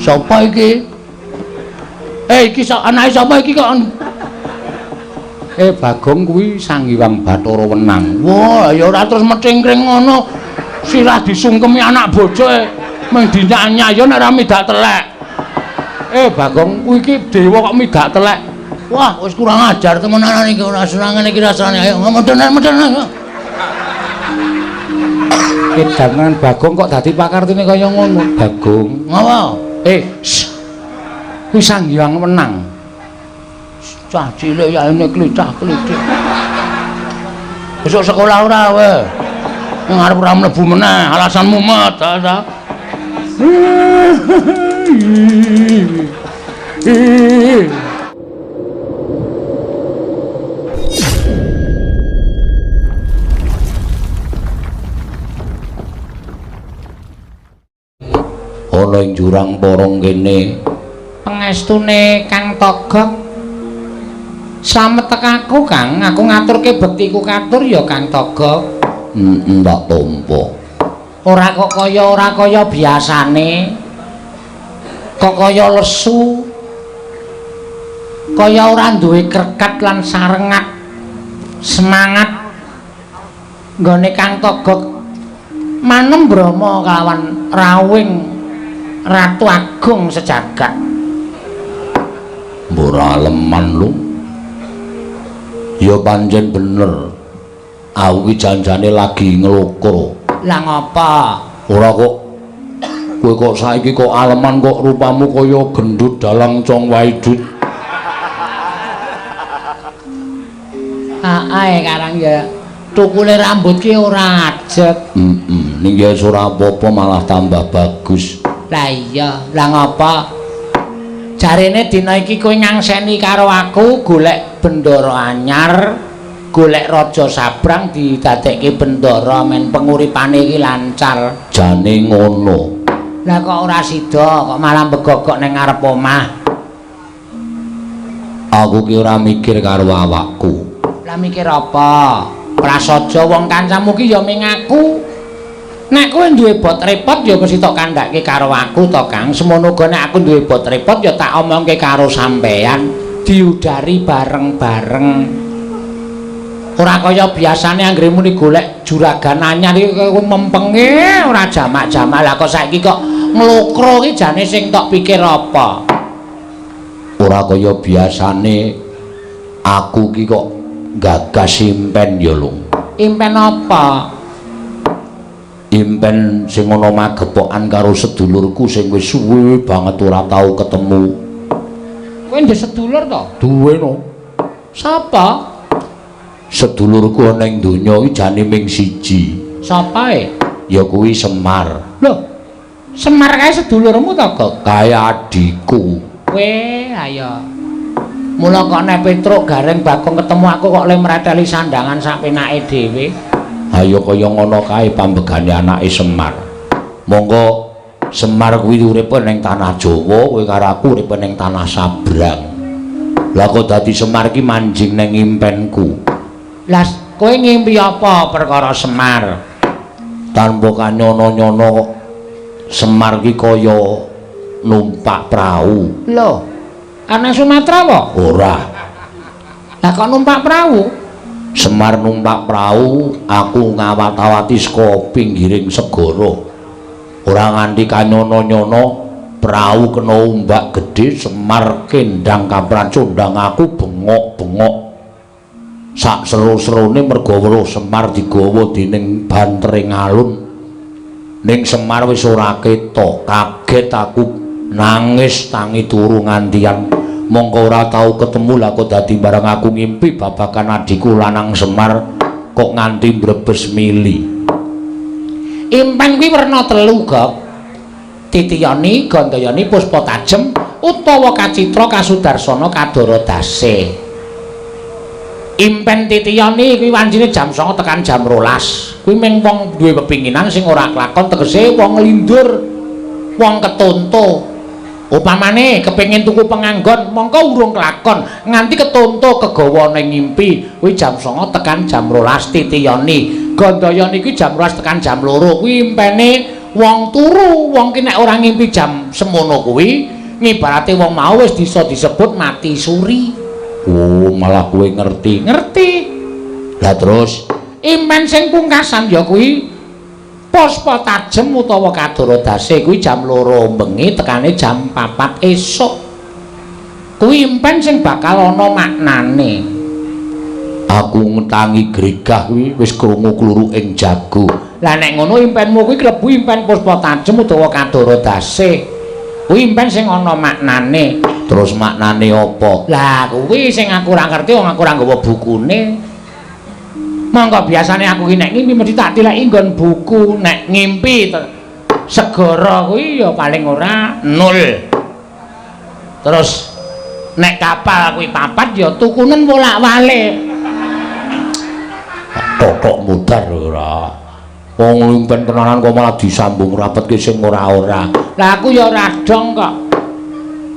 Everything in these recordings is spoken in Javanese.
Sapa iki? Iki anake sapa iki kok? Bagong kuwi Sang Hyang Bathara Wenang. Wah, ya ora terus metingkring ngono. Sirah disungkemi anak bojoe. Mung dinyak-nyak ya nek ora midak telek. Bagong kuwi iki dewa kok midak telek. Wah, wis kurang ajar temenan iki ora senengane iki rasane. Ayo medhen-medhen. Kedangan Bagong kok dadi pakartine kaya ngono. Bagong. Ngapa? Kuwi Sang Hyang Wenang. Cah cilik ya ini klicah-klicik. Besok sekolah ora kowe. Nang arep ora mlebu meneh, alasanmu mumet ta. Ana ing jurang porong kene pangestune Kang Togog. Slamet tekaku Kang, aku ngaturke bektiku katur ya Kang Togog. Ndak tompo. Ora kaya biasane. Kok kaya lesu. Kaya ora duwe krekat lan sarengat. Semangat nggone Kang Togog manem Brama kalawan rawing Ratu Agung sejagat. Mbora leman lu. Ya pancen bener. Aku ki janjane lagi ngelokro. Lah ngapa? Ora kok. Kowe kok saiki kok aleman kok rupamu kaya gendut dalang cong waidut. Ae karang ya. Tukule rambut ki ora ajeg. Ning ya ora apa-apa malah tambah bagus. Lah iya, lah ngapa? Jarene dina iki kowe ngangseni karo aku golek bendara anyar, golek raja sabrang didadekke bendara men penguripane iki lancar. Jane ngono. Lah kok ora sida, kok malah begogok ning ngarep omah. Aku ki ora mikir karo awakku. Lah mikir apa? Prasaja wong kancamu ki ya ming aku. Nek kowe duwe bot repot ya mesti tok kandhake karo aku to Kang. Semono uga nek aku duwe bot repot ya tak omongke karo sampean, diudari bareng-bareng. Ora kaya biasane anggere muni golek juragan anyar iki kowe mempenge ora jamak-jamak. Lah kok saiki kok nglokro iki jane sing tok pikir apa? Ora kaya biasane aku ki kok gagas impen ya lho. Impen apa? Impen sing ana magepokan karo sedulurku sing wis suwe banget ora tau ketemu. Kowe ndek sedulur to? Duwe no. Sapa? Sedulurku ana ing donya iki jane ming siji. Sapa e? Ya kuwi Semar. Lho. Semar kae sedulurmu to, Kok? Kae adikku. Kowe ayo. Mula kok nek Petruk Gareng Bagong ketemu aku kok le mreteli sandangan sak penake dhewe. Ayo kaya ngono kae pambegane anake Semar. Monggo Semar kuwi uripe ning tanah Jawa, kowe karo aku uripe ning tanah Sabrang. Lah kok dadi Semar ki manjing ning impenku. Lah kowe ngimpi apa perkara Semar? Tanpa kanyono-nyono kok Semar ki kaya numpak prau. Lho, ana Sumatera apa? Ora. Lah kok numpak prau? Semar numpak prau, aku ngawat-awati saka pinggiring segara. Ora nganti kanyono-nyono, prau kena ombak gedhe, Semar kendang kapracondang aku bengok-bengok. Sak seru-serune merga weruh Semar digawa dening bantering alun. Ning Semar wis ora ketok, kaget aku nangis tangi turu ngantian. Mongko ora tau ketemu lah kok dadi bareng aku ngimpi babakan adikku lanang Semar kok nganti mbrebes mili. Impen kuwi werna telu, Gok. Titiyani, Gandayani, Puspa Tajem utawa Kacitra, Kasudarsana, Kadara Dase. Impen Titiyani kuwi wancine jam 09.00 tekan jam 12. Kuwi mung wong duwe pepinginan sing ora kelakon, tegese wong lindur, wong ketonto. Upamane kepengin tuku penganggon mongko urung kelakon nganti ketonto kegawa ning ngimpi kuwi jam 09.00 tekan jam 12 Titiyani. Gandayani kuwi jam 12 tekan jam 2 kuwi impene wong turu, wong ki nek ora ngimpi jam semono kuwi ngibarate wong mau wis bisa disebut mati suri. Oh, malah kowe ngerti. Ngerti. Lah terus impen sing pungkasan ya kuwi Puspa Tajem utawa Kadorodase kuwi jam 2 bengi tekane jam 4 esuk. Kuwi impen sing bakal ana maknane. Aku ngetangi gregah kuwi wis krungu kluru ing jago. Lah nek ngono impenmu kuwi klebu impen Puspa Tajem utawa Kadorodase. Kuwi impen sing ana maknane. Terus maknane apa? Lah kuwi sing aku ora ngerti wong aku ora nggawa bukune. Monggo biasane aku ki nek ngimpi mesti tak tileki nggon buku. Nek ngimpi segara kuwi ya paling ora 0. Terus nek kapal kuwi 4 ya tukunen bolak-balik. Tok mudar ora. Wong impen tenanan kok malah disambung rapetke sing ora-ora. Lah aku ya ora dong kok.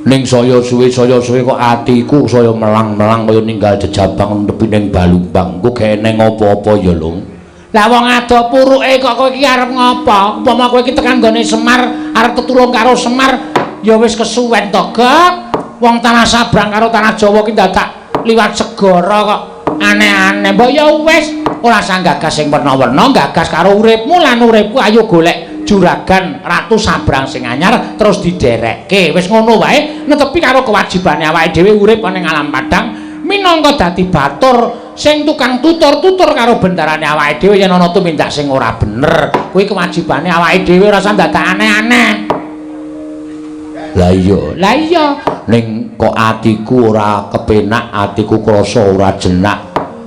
Ning saya suwe kok atiku saya melang-melang kaya ninggal jejabang nepi ning balumbang. Ku geneng apa-apa ya, Lung. Lah wong ado puruke kok kowe iki arep ngopo? Upama kowe iki tekan nggone Semar, arep tetulung karo Semar, ya wis kesuwen to, Gek. Wong tanah Sabrang karo tanah Jawa ki dadak liwat segara kok. Aneh-aneh. Mbok ya wis ora sang gagas sing werna-werna, gagas karo uripmu lan uripku ayo golek juragan Ratu Sabrang sing anyar terus diderekke. Wis ngono wae netepi karo kewajibane awake dhewe urip ning alam padang minangka dadi batur sing tukang tutur-tutur karo bendarane awake dhewe yen ana tumindak sing ora bener. Kuwi kewajibane awake dhewe ora usah dadak aneh-aneh. Lah iya ning kok atiku ora kepenak, atiku krasa ora jenak.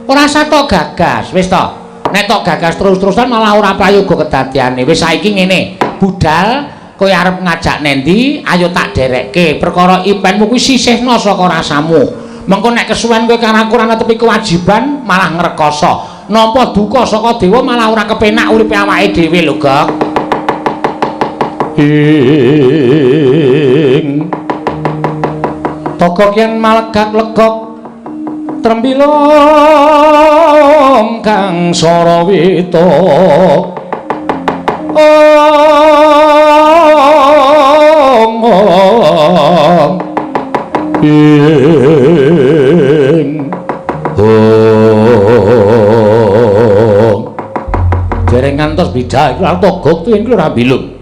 Ora sato gagas, wis to. Nek tok gagas terus-terusan malah ora prayoga kedadiane. Wis saiki ngene, budal kowe arep ngajak nendi, ayo tak derekke. Perkara impenmu kuwi sisihna saka rasamu. Mengko nek kesuwen kowe karo aku ora netepi kewajiban, malah ngrekoso. Nampa duka saka dewa malah ora kepenak uripe awake dhewe lho, Gok. Togok yen malegak legok trembilong kang sarawita dereng ngantos bidah iku togok tuwin ora bilung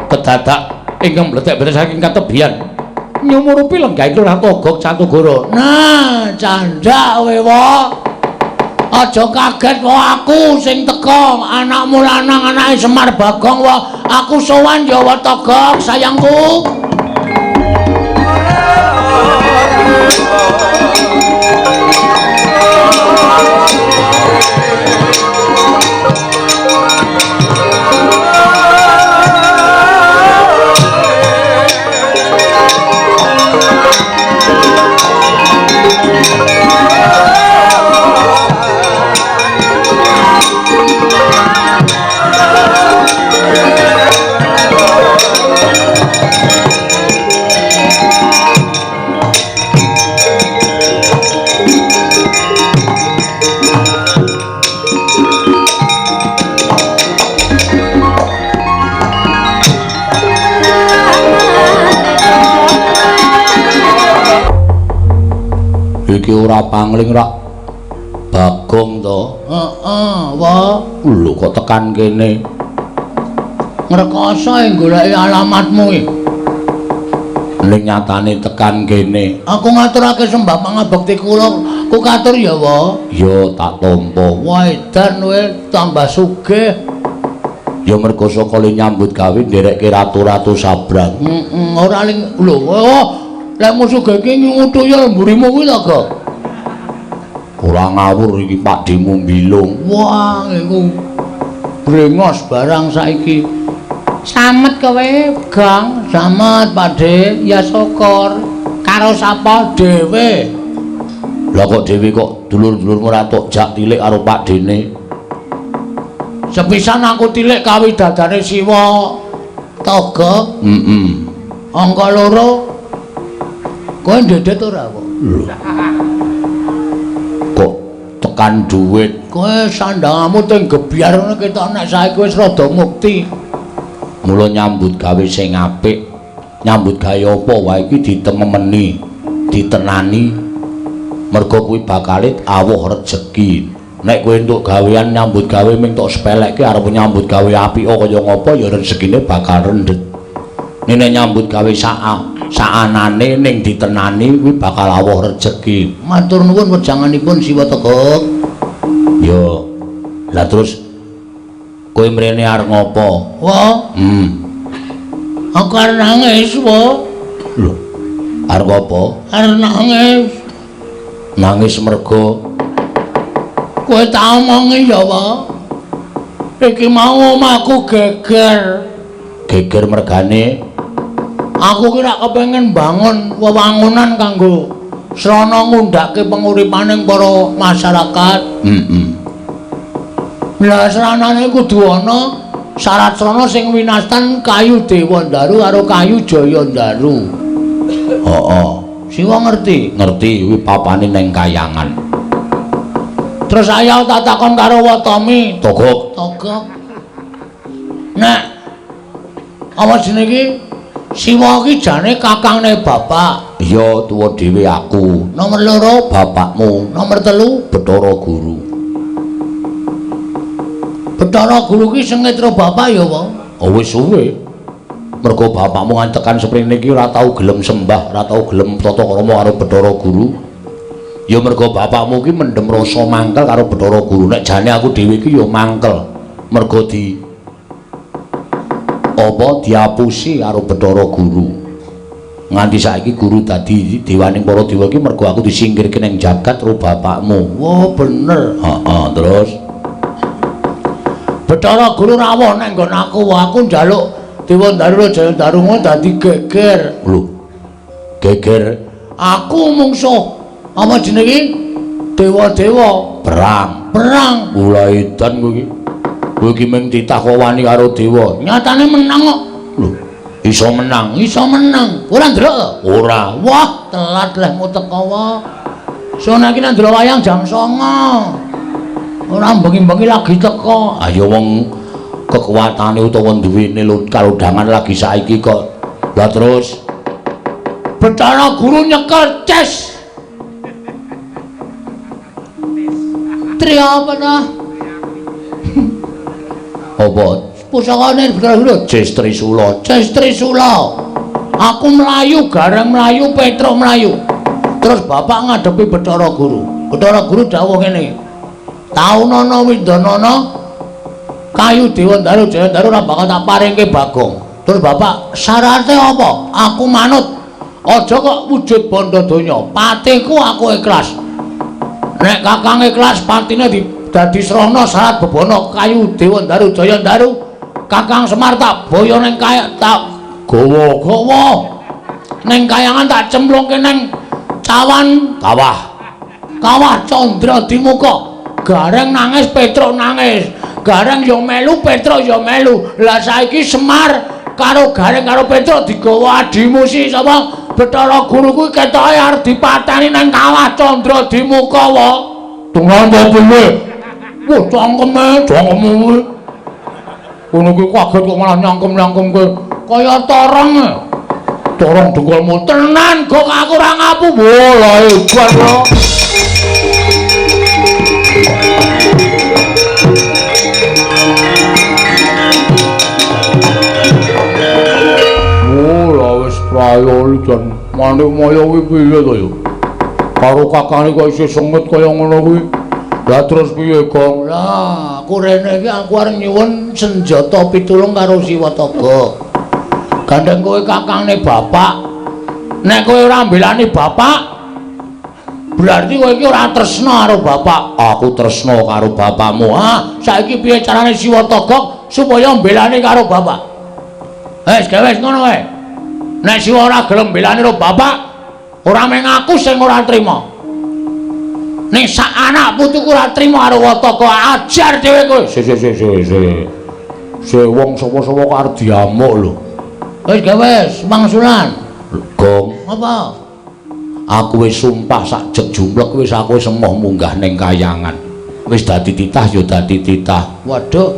kedadak ingkang mletek-mletek saking katebian nyumurupi lenggah iki ora togok Cantugara. Nah, candak kowe wae. Aja kaget wae aku sing teka, anakmu lanang anake Semar Bagong wae. Aku sowan ya wae togok sayangku. Iki ora pangling rak Bagong to. Heeh, wae. Lho kok tekan kene. Ngrekoso goleki alamatmu iki. Ning nyatane tekan kene. Aku ngaturake sembah pangabekti kula. Ku katur ya, wae. Ya tak tampa. Wah, edan kowe tambah sugih. Ya mergo saka le nyambut gawe nderekke Ratu-ratu Sabrang. Ora ling lho. Lek musuh iki ngutuk ya mburimu kuwi to, Gok. Ora ngawur iki Pak Demu mbilung. Wah, iku brengos barang saiki. Slamet kowe, Gang. Slamet, Pakde. Ya syukur. Karo sapa dhewe? Lah kok dhewe kok dulur-dulurmu ora tok jak tilik karo Pak Dene. Sepisan aku tilik kawidadane Siwa. Togo. Angka 2. Kowe ndedet ora kok? Kok tekan dhuwit. Kowe sandhangamu teng gebyar ngono ketok nek saiki wis rada mukti. Mula nyambut gawe sing apik, nyambut gawe apa wae iki ditemeni, ditenani. Mergo kuwi bakalit awuh rejeki. Nek kowe entuk gawean nyambut gawe ming tok sepelekke arep nyambut gawe apik kaya ngapa ya rezekine bakal rendet. Nek nyambut gawe saanane ning ditenani kuwi bakal awuh rejeki. Matur nuwun wejanganipun Siwa Tegok. Yo. Lah terus kowe mrene arep ngopo? Wah. Aku arep nangis, Wo. Lho. Arep apa? Arep nangis. Nangis mergo kowe tak omongi ya, Wo. Iki mau omahku geger. Geger mergane aku ki rak kepengin bangun wewangunan kanggo srana ngundhake penguripaning para masyarakat. Lah sranane kudu ana syarat srana sing winastan kayu Dewandaru karo kayu Jayandaru. Heeh. Siwa ngerti? Ngerti kuwi papane ning Kayangan. Terus saya tak takon karo Watami, Togok. Nek apa jenenge Siwa iki jane kakangne bapak. Iya, tuwa dhewe aku. Nomor 2 bapakmu, nomor 3 Bathara Guru. Bathara Guru ki sengitra bapak ya, Wong. Oh wis suwe. Mergo bapakmu ngantekan sprene iki ora tau gelem sembah, ora tau gelem tata krama karo Bathara Guru. Ya mergo bapakmu ki mendem rasa mangkel karo Bathara Guru. Nek jane aku dhewe iki ya mangkel. Mergo diapusi karo Bathara Guru. Nganti saiki guru dadi dewaning para dewa iki mergo aku disingkirke ning jagat karo bapakmu. Wah, bener. Heeh, terus Bathara Guru rawuh ning nggon aku njaluk Dewandaru Jayandaru dadi geger. Lho. Geger. Aku mungsuh apa jenenge? Dewa-dewa perang. Mulai edan kowe iki. Kowe iki mung ditakowani karo dewa. Nyatane menang kok. Lho, iso menang. Ora ndelok? Ora. Wah, telat lehmu teko wae. Sona iki ndelok wayang jam 09.00. Ora bengi-bengi lagi teko. Ayo wong kekuatane utawa duwene kalodhangan lagi saiki kok. Lah terus Bathara Guru nyekel ces. Tri apa ta? Apa? Pusakane Bathara Guru ces Trisula. Aku melayu, gareng melayu, Petro melayu. Terus bapak ngadepi Bathara Guru. Bathara Guru dawuh ngene. Taunana Widanana kayu Dewandaru Jayandaru ora bakal tak paringke Bagong. Terus bapak syaratnya apa? Aku manut. Aja kok wujud bondo donya. Patiku aku ikhlas. Nek kakang ikhlas patine dadi srana syarat bebono kayu Dewandaru Jayandaru. Kakang Semar tak boyo ning kaya tak gawa-gawa. Ning Kayangan tak cemplungke ning cawan kawah Candra Dimuka. Gareng nangis, Petruk nangis. Gareng yo melu, Petruk yo melu. Lah saiki Semar karo Gareng karo Petruk digawa adimu si sapa? Bathara Guru kuwi ketoke arep dipateni nang kawah Candra Dimuka wae. Tunggal piye? Wah, cangkeme kuwi. Ngono kuwi kaget kok malah nyangkem-nyangkem kowe. Kaya torong. Torong dengkulmu tenan kok aku ora ngapu. Wah, lha hebat lho. Prayoli dan Manik Maya kuwi piye to ya? Karo kakane kok isih sengit kaya ngono kuwi. Lah terus piye, Gong? Lah, aku rene iki aku arep nyuwun senjata pitulung karo Siwataka. Gandeng kowe kakangne bapak. Nek kowe ora mbelani bapak, berarti kowe iki ora tresna karo bapak. Aku tresna karo bapakmu. Saiki piye carane Siwataka supaya mbelani karo bapak? Wis ngono wae. Nek Siwa ora gelem mbelani karo bapak, ora meng aku sing ora trima. Nek sak anak putuku ora trima karo Wataka, ajar dhewe kowe. Se wong sapa-sapa kok arep diamuk lho. Wis mangsulan. Gong. Apa? Aku wis sumpah sak jek jumlek wis aku semoh munggah ning Kayangan. Wis dadi titah ya dadi titah. Waduh.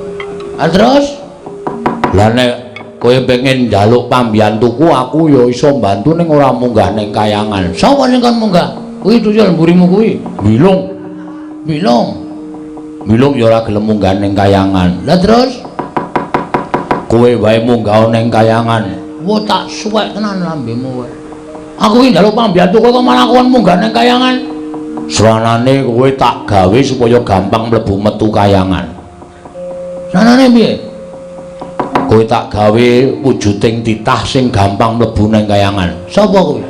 Terus? Lah nek kowe pengen njaluk pambiyantuku aku ya iso mbantu ning ora munggah ning kayangan. Sapa sing kon munggah? Kuwi tuyul mburimu kuwi. Bilung. Bilung ya ora gelem munggah ning kayangan. Lah terus kowe wae munggah ning kayangan. Wo tak suwek tenan lambemu kowe. Aku iki njaluk pambiyantuku kok malah kon munggah ning kayangan. Sranane kowe tak gawe supaya gampang mlebu metu kayangan. Sranane piye? Kowe tak gawe wujuding titah sing gampang mlebu nang kayangan. Sapa kowe?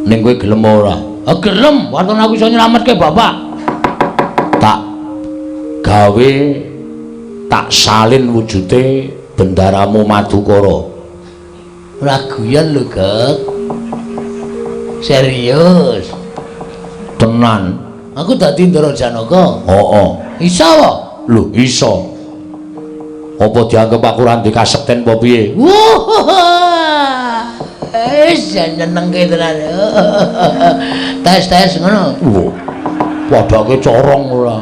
Ning kowe gelem ora? Ah gelem, waton aku iso nyelametke bapak. Tak gawe tak salin wujude bendaramu Madukara. Ora guyon lho, Gek. Serius. Tenan. Aku dadi Ndara Janaka. Heeh. Iso wae. Lho, iso. Apa dianggap aku ora ndek kasekten apa piye? Wis nyenengke tenan. Tes ngono. Padake corong ora.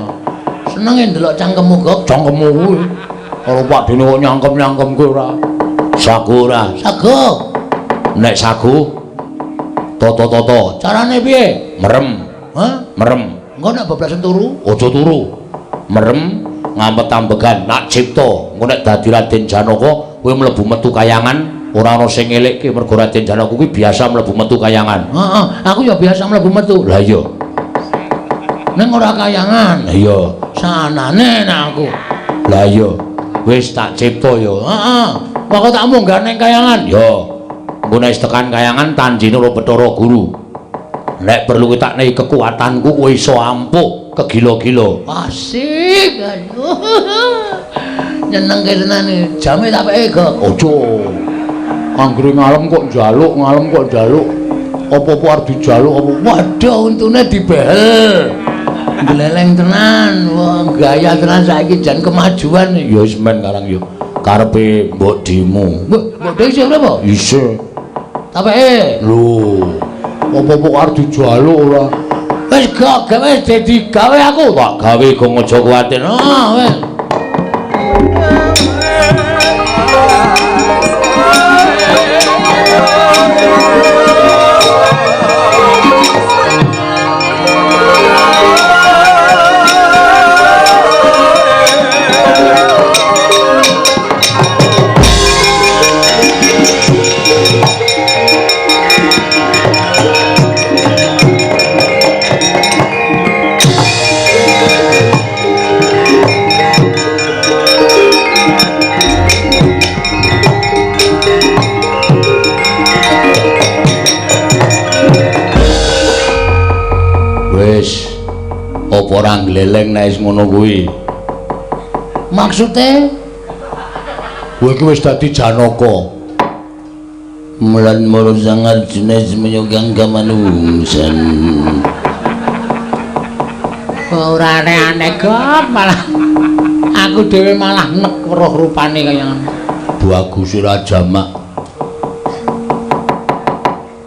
Senenge ndelok cangkemmu, Gok. Cangkemmu kuwi. Karo padene kok nyangkem-nyangkem kowe ora. Sagu ora? Sagu. Nek sagu toto. Carane piye? Merem. Hah? Merem. Engko nek bablasan turu? Aja turu. Merem ngampet ambegan nak cipta engko nek dadi Raden Janaka kowe mlebu metu kayangan ora ana sing ngelikke mergo Raden Janaka kuwi biasa mlebu metu kayangan. Heeh, aku ya biasa mlebu metu. Lah iya. Ning ora kayangan. Lah iya. Sanane nek aku. Lah iya. Wis tak cipta ya. Heeh. Kok tak munggah ning kayangan? Ya. Engko nek tekan kayangan tanjine ora Bathara Guru. Nek perlu tak nehi kekuatanku kowe iso ampuh kegila-gila. Asik. Aduh. Nyenengke tenan iki. Jame tak peke, Gok. Aja. Anggere ngalem kok njaluk. Apa-apa arep dijaluk apa? Waduh, untune dibehel. Gleleng tenan. Wah, gaya tenan saiki jan kemajuan. Ya wis men karang yo. Karepe mbok dimu. Mbok dhewe isih berapa? Isih. Tak peke. Lho. Apa-apa arep dijaluk ora? Wis gak gawe dadi gawe aku. Tak gawe kok aja kuwatir. Ah, wis. Apa ora gleleng nek wis ngono kuwi? Maksude? Kowe iki wis dadi Janaka. Mulan moro sangat jenis menyogang kamanusan. Ora aneh kok malah aku dhewe malah nek weruh rupane kaya ngono. Bagus ora jamak.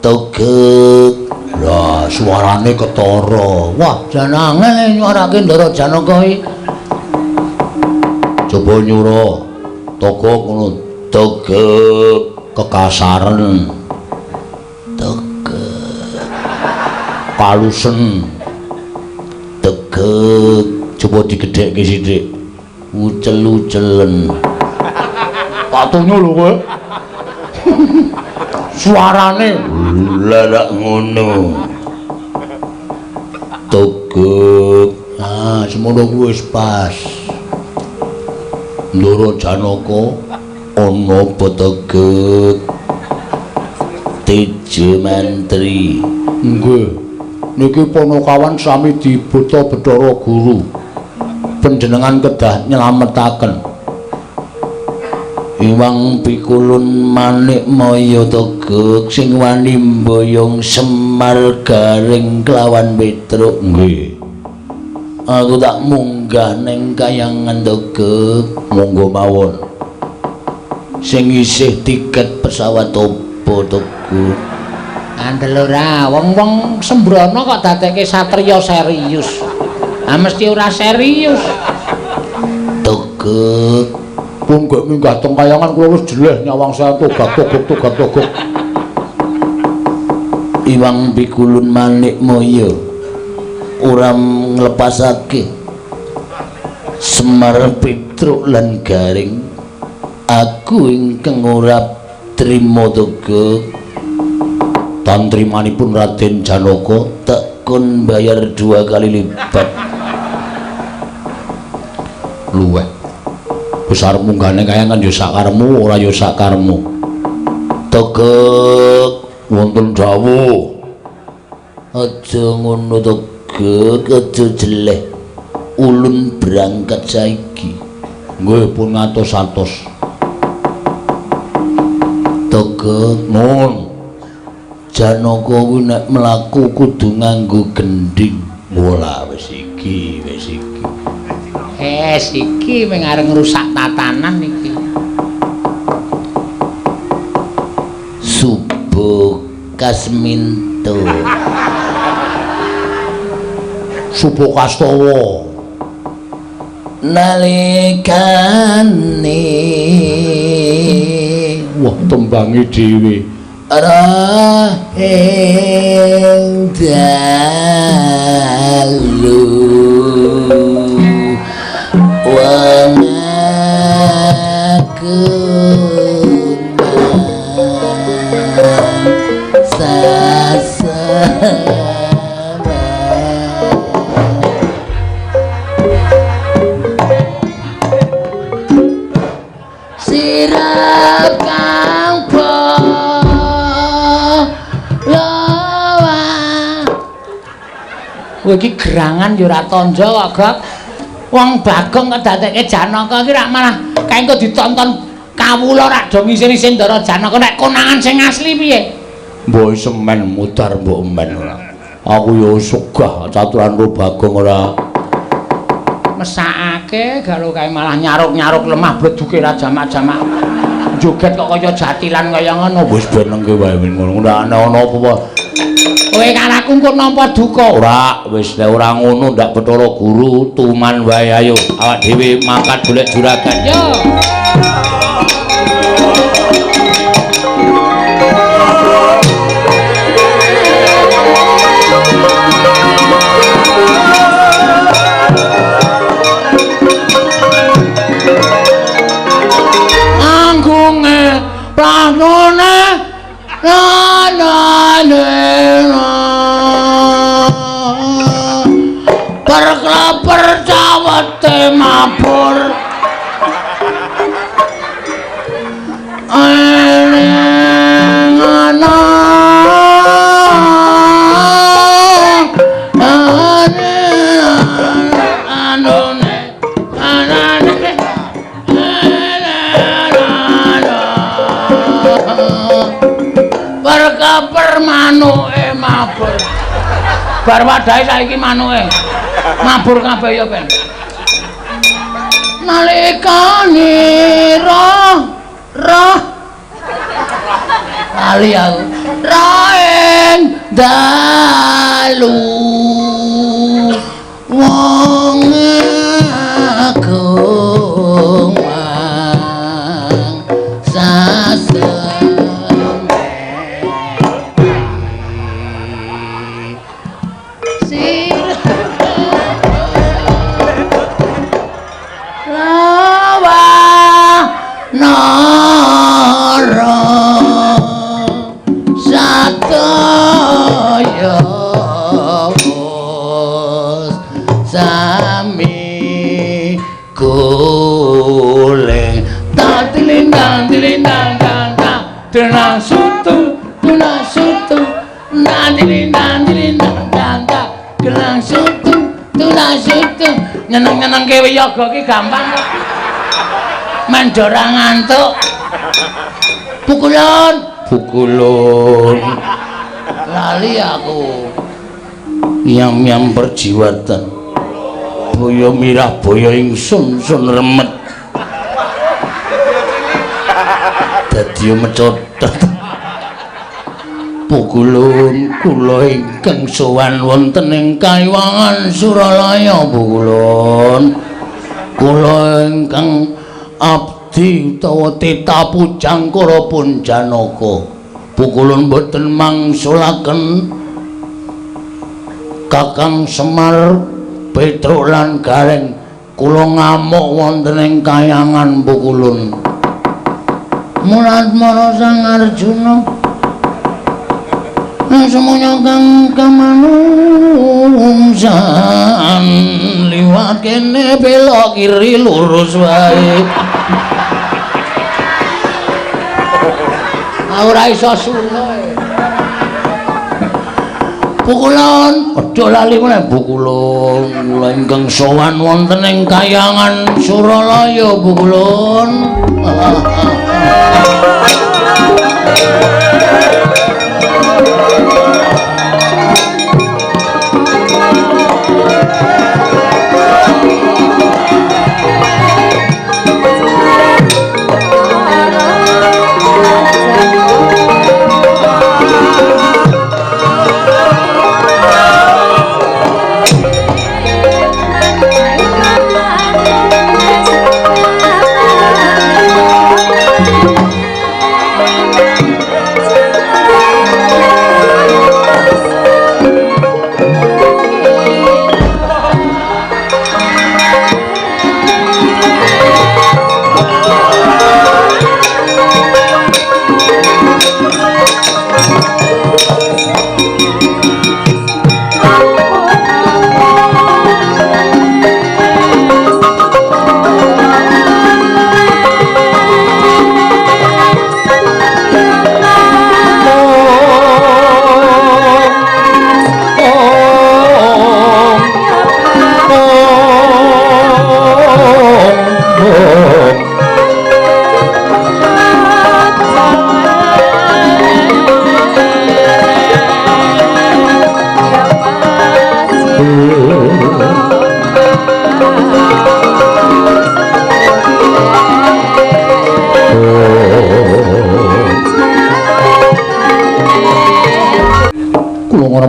Toget. Lah suarane ketara. Wah, jan angel nyuarake Ndara Janaka iki. Coba nyura. Toko ngono. Tegek kekasaran. Tegek kalusen. Tegek coba digedhekke sithik. Ucel-ucelen. Patunyo lho kowe. Suarane larak ngono. Tegek. Ah, semono kuwi wis pas. Ndara Janaka ana petegek. Tejo mantri. Nggih. Niki Panakawan sami dibuta Bathara Guru. Panjenengan kedah nyelametaken. Iwang pikulun manik maya tegek sing wani mboyong Semar garing kelawan Petruk. Nggih. Aku tak munggah ning kayangan tegek, monggo mawon. Sing isih tiket pesawat opo tegek? Andel ora, wong-wong sembrono kok dadekke satriya serius. Ah mesti ora serius. Tegek. pun gak minggah teng kayangan kula wis jeleh nyawang saya togak-togok. Iwang Pikulun Manik Moyo ora nglepasake Semar Petruk lan Garing. Aku ingkang ora trima toga tantrimanipun Raden Janaka tak kon bayar 2 kali lipat. Luweh besar munggane kayangan ya sakaremu ora ya sakaremu. Tegek wonten dawuh aja ngono Tegek, aja jeleh. Ulun berangkat saiki. Nggih pun ngatos-atos. Tegek nun Janaka kuwi nek mlaku kudu nganggo gendhing. Bola wis iki. Iki mung arep ngrusak tatanan iki. Subo Kasminto. Subo Kastawa. Nalikane Wah tembange dhewe. Rahing dalu wong aku sirap kang Kowe iki gerangan ya ora tanja kok, Gak. Wong Bagong kok dadekke Janaka iki rak malah kaengko ditonton kawula rak do ngising-ising Ndara Janaka nek konangan sing asli piye? Mbok semen mutar mbok men ora. Aku ya sugah caturanku Bagong ora Mesakake galo kae malah nyaruk-nyaruk lemah bleduke ra jamak-jamak. Joget kok kaya jatilan kaya ngono. wis benengke wae ngono. Ndak ana apa-apa. Kowe karaku engko nampa duka. Ora, wis nek ora ngono ndak Bathara Guru tuman wae ayo awak dhewe mangkat golek juragan. Yo. Anggunge planone perkelaper cawete mabur perkelaper manuke mabur bar wadahe saiki manuke mabur kabeh ya ben nalikane roh lali aku raeng dalu wong agung sami goleng tak dilindang tenang sutu na dilindang gelang sutu nyeneng ke wiyaga ki gampang kok mandora ngantuk pukulun lali aku Miam perjiwatan boyo mirah boyo ingsun sun remet dadi mecotot pukulun kula ingkang sowan wonten ing Kaiwangan Suralaya pukulun kula ingkang Adi utawa tita pujangkara pun Janaka. Pukulun boten mangsulaken Kakang Semar Petruk lan Gareng kula ngamuk wonten ing kayangan pukulun. Mulat-mara Sang Arjuna semuanya kang kamanungsan liwat kene belok kiri lurus wae. Ora iso suno. Pukulun, aja lali meneh Pukulun. Kula ingkang sowan wonten ing kayangan Suralaya Pukulun.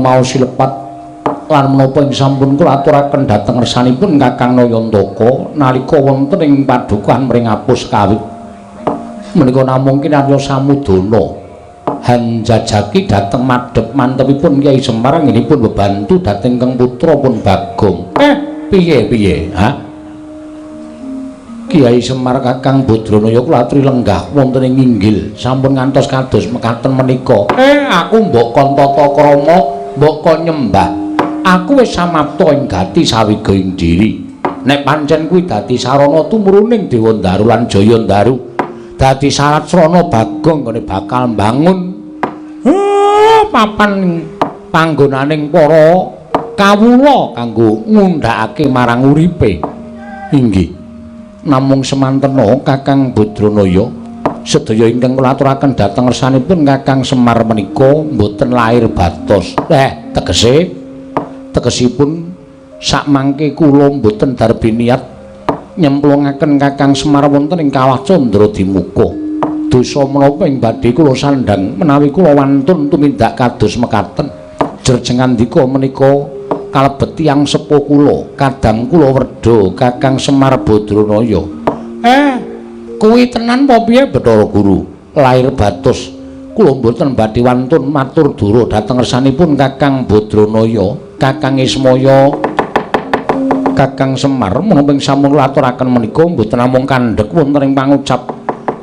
Mau silepat lan menapa ing sampun kula aturaken dhateng ngersanipun Kakang Nayantaka nalika wonten ing padukan mring apus kawit menika namung kinarya samudana hanjajaki dhateng madhep mantepipun Kyai Semar anggenipun bebantu dhateng Kang putra pun Bagong. Piye ha Kyai Semar Kakang Badranaya kula aturi lenggah wonten ing inggil sampun ngantos kados mekaten menika. Aku mbok kon tata krama mbok kon nyembah. Aku wis samapta ing gati sawiga ing diri. Nek pancen kuwi dadi sarana tumruning Dewa Ndaru lan Jaya Ndaru, dadi syarat srana Bagong kene bakal mbangun papan panggonaning para kawula kanggo ngundhakake marang uripe. Inggih. Namung semantena Kakang Badranaya sedaya ingkang kula aturaken dhateng ngersanipun Kakang Semar menika mboten lahir batos. Tegesipun sakmangke kula mboten darbi niat nyemplungaken Kakang Semar wonten ing kawah Candradimuka. Dosa menapa ing badhe kula sandhang menawi kula wantun tumindak kados mekaten. Jerjengandika menika kalebet tiyang sepuh kula, kadang kula werda Kakang Semar Badranaya. Kuwi tenan apa piye Bathara Guru? Lahir batos. Kula mboten badhe wantun matur dura dhateng ngersanipun Kakang Badranaya, Kakang Ismaya, Kakang Semar menapa sampun kula aturaken menika mboten namung kandhek wonten ing pangucap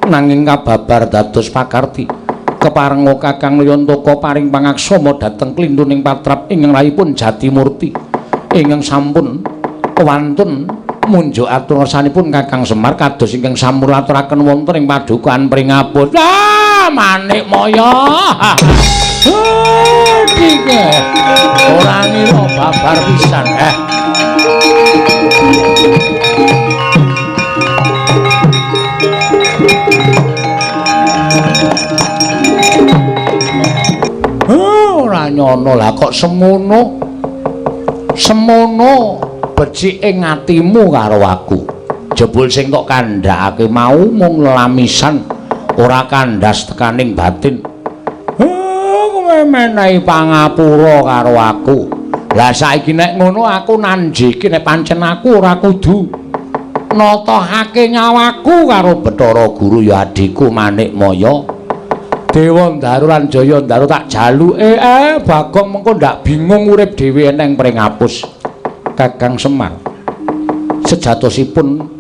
nanging kababar dados pakarti. Keparenga Kakang Nayantaka paring pangaksama dhateng klintuning patrap ingkang rayipun Jatimurti ingkang sampun wantun munjuk atur ngersanipun Kakang Semar kados ingkang sampun aturaken wonten ing padukan Pringapus. Manik Maya. Iki ora ngira babar pisan. Ora nyono lah kok semono becik ing atimu karo aku. Jebul sing kok kandhakake mau mung lelamisan ora kandhas tekaning batin. Kowe menehi pangapura karo aku. Lah saiki nek ngono aku nanjiki nek pancen aku ora kudu natohake nyawaku karo Bathara Guru ya adikku Manikmaya. Dewa Ndaru lan Jaya Ndaru tak jaluke Bagong mengko ndak bingung urip dhewe eneng pring ngapus. Kakang Semar. Sejatosipun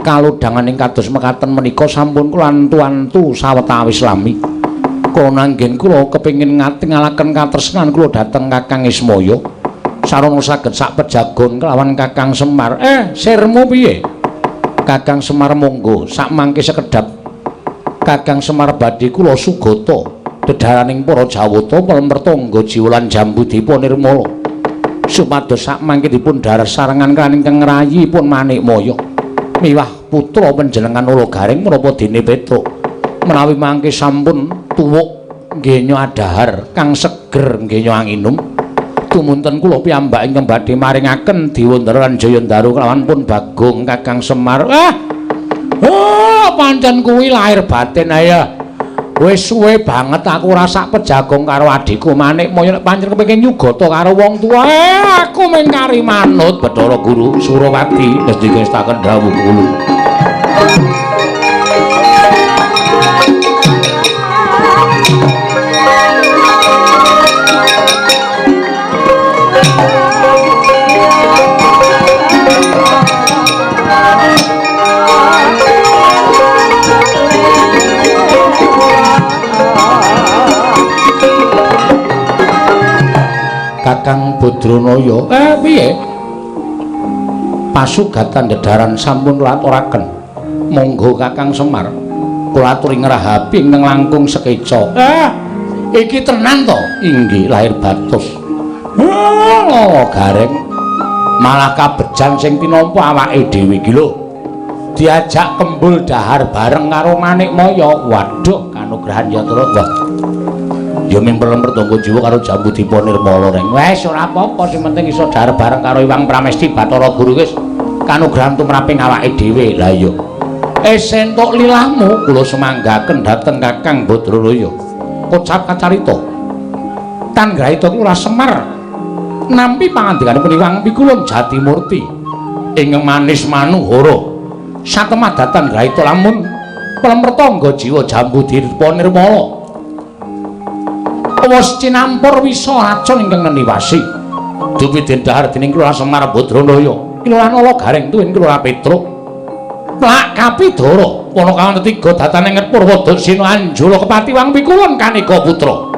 kalodhangan ing kados mekaten menika sampun kula antu-antu sawetawis lami. Kula nanggen kula kepengin ngatingalaken katresnan kula dhateng Kakang Ismaya. Sarana saged sak pejagon kelawan Kakang Semar. Sirmu piye? Kakang Semar monggo sak mangke sekedhap. Kakang Semar badhe kula sugata dedharaning para Jawata Mertangga Jiwa lan Jambudipun Nirmala. Supados sak mangke dipun dhahar sarengan kaliyan Kang Rayipun Manikmaya. Miwah putra panjenengan Ulugaring menapa dene Petruk. Menawi mangke sampun tuwuk nggih adhahar kang seger nggih anginum. Tumunten kula piyambak ingkang badhe maringaken Dewandara lan Jayandaru kelawan pun Bagong Kakang Semar. Pancen kuwi lahir batin ya. Wis suwe banget aku rasak pejagong karo adikku Manikmaya nek pancen kepengin nyugata karo wong tuwa. Aku mengkari manut Bathara Guru Surawati wis digestaken dawuh kula. Kakang Badranaya, piye? Pasugatan dedharan sampun kula aturaken. Monggo Kakang Semar, kula aturi ngrahapi ing langkung sekeca. Iki tenan to? Inggih, lahir batus. Gareng. Malah kabejan sing tinampa awake dhewe iki lho. Diajak kembul dahar bareng karo Manikmaya. Waduh, kanugrahan yatra. Wah. Ya mimpen Mertangga Jiwa karo Jambudipun Nirmala reng. Wes ora apa-apa sing penting iso dhahar bareng karo Iwang Pramesti Bathara Guru wis kanugrahan tumraping awake dhewe. Lah iya. Sentuk lilahmu kula semanggaken dhateng Kakang Badranaya. Kocap kacarita. Tan Grahita kula Semar nampi pangandikanipun Iwang Pikulun Jatimurti ingkang manis manuhara. Satemah dhateng Grahita lamun Mertangga Jiwa Jambudipun Nirmala. Wis cinampur wisa racun ingkang neniwasi. Dupi dendhahar dening Kula Semar Badranaya. Kelurahan Ulugaring tuwin Kelurahan Petruk. Plak Kapidara Wanakawan ketiga datane nget Purwadasena Anjala Kepati Wang Pikulun Kanika Putra.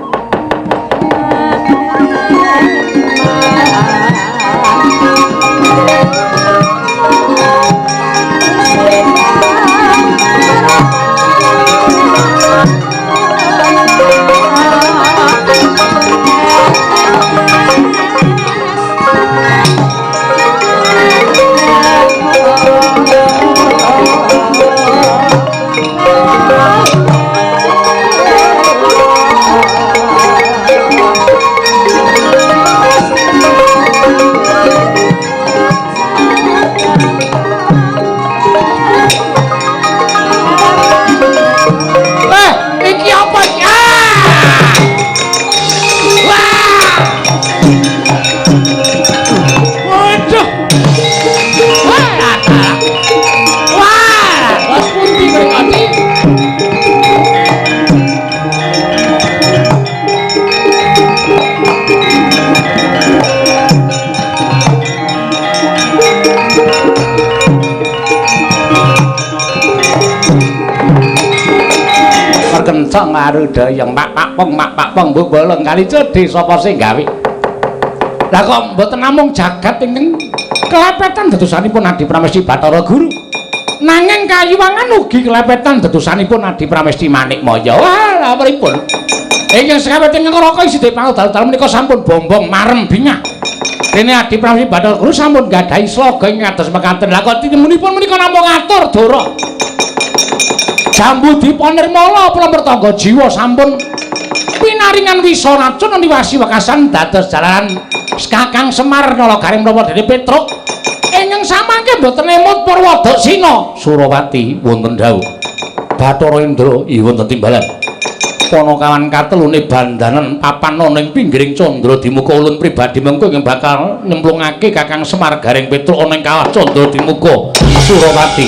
Kencang arudayang mak pong mbok bolong kali cedhi sapa sing gawe. Lah kok mboten namung jagat ingkang kelepetan dadosanipun Adi Pramesti Bathara Guru. Nanging kayuwangan ugi kelepetan dadosanipun Adi Pramesti Manikmaya. Wah, pripun? Ingkang sekawit ingkang raka isih pangudal menika sampun bombong marem bingah. Dene Adi Pramesti Bathara Guru sampun gadahi sloga ing kados mekaten. Lah kok tinemunipun menika namung ngatur dara. Jambudipun Nirmala Mertangga Jiwa sampun pinaringan wisa racun niwasi wekasan dados jalaran Kakang Semar Ulugaring menapa dene Petruk ingkang samangke boten emut Purwadasena Surawati wonten dawuh Bathara Indra wonten timbalan Panakawan katelune bandanan papan ana ing pinggiring Candra Dimuka ulun pribadi mengko ing bakal nyemplungake Kakang Semar Garing Petruk ana ing kawah Candra Dimuka Suropati.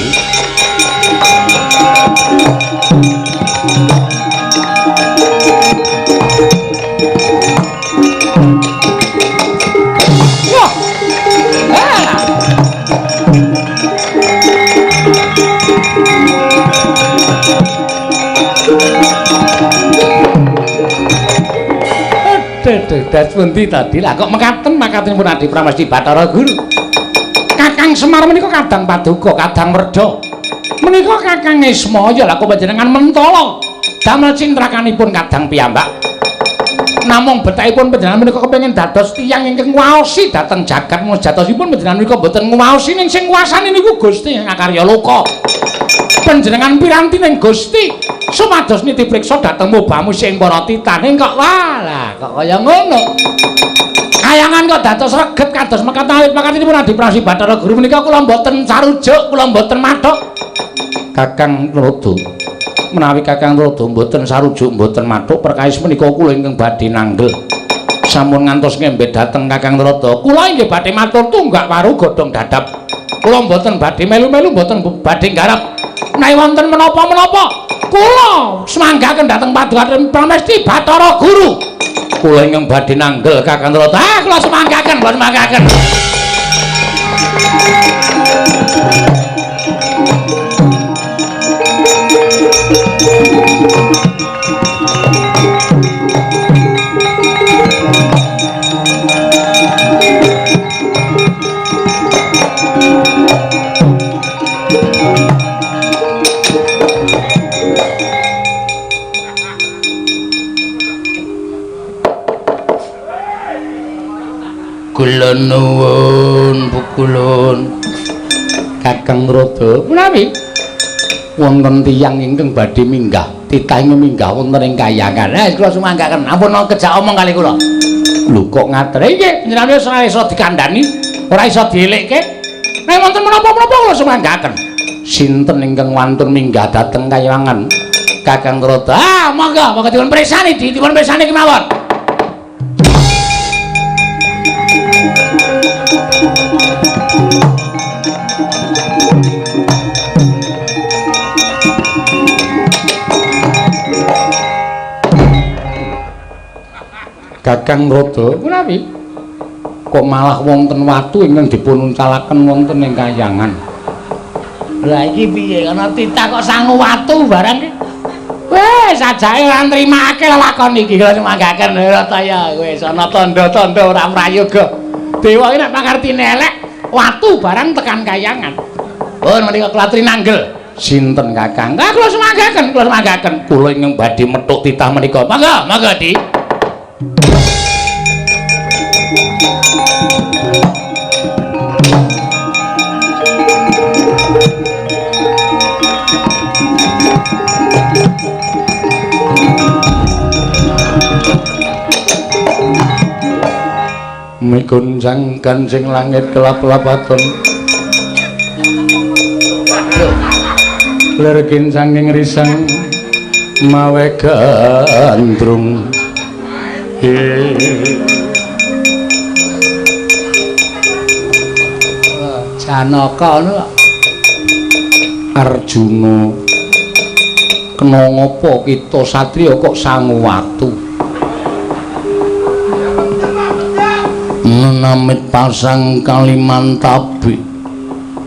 Das pundi tadi lah kok mekaten makatenipun Adi Pramesti Bathara Guru. Kakang Semar menika kadang paduka, kadang werda. Menika Kakang Ismaya lah kok panjenengan mentala damel cintrakanipun kadang piyambak. Namung betahipun panjenengan menika kepengin dados tiyang ingkang waosi dhateng jagat jatosipun panjenengan menika boten nguwaosi ning sing kuwasane niku Gusti ing karya loka. Panjenengan piranti ning Gusti supados niti priksa dhateng mubamu sing para titane kok walah kok kaya ngono. Kayangan kok dados reget kados mekaten awit makatenipun Adi Pramesti Bathara Guru menika kula mboten sarujuk, kula mboten mathuk. Kakang Rada menawi Kakang Rada mboten sarujuk mboten mathuk perkawis menika kula ingkang badhe nanggel. Sampun ngantos ngembe dhateng Kakang Rada, kula inggih badhe matur tunggak waru godhong dadap. Kula mboten badhe melu-melu mboten badhe garap. Menawi wonten menapa-menapa kula semanggaken dhateng Paduka Pramesti Bathara Guru. Kula ingkang badhe nanggel Kakang Rata. Kula semanggaken, kula semanggaken. Kula nuwun pukulun Kakang Rada menawi wonten tiyang ingkang badhe minggah titah ing minggah wonten ing kayangan kula sumanggaken ampun kejak omong kali kula lho kok ngaten nggih panjenengan wis ora iso dikandhani ora iso dielekke nek wonten menapa-menapa kula sumanggaken sinten ingkang wantun minggah dhateng kayangan Kakang Rada monggo dipun presani dipun presani kemawon. Kakang Rada menawi kok malah wonten watu ingkang dipun uncalaken wonten ing kayangan. Lah iki piye ana titah kok sangu watu barang iki. Wis sajake ora nrimake lakon iki kula semanggaken Rataya wis ana tandha-tandha ora prayoga. Dewa iki nek pangertine elek watu barang tekan kayangan. Pun menika kula trinanggel. Sinten Kakang? Kula semanggaken, kula semanggaken. Kula ingkang badhe methuk titah menika. Monggo, monggo Di. Migunjang kancing langit kelap-lapaton lergin sanging risang mawe gandrung Janaka Arjuna kena ngopo kita satriya kok sangu watu namit pasang Kalimantabi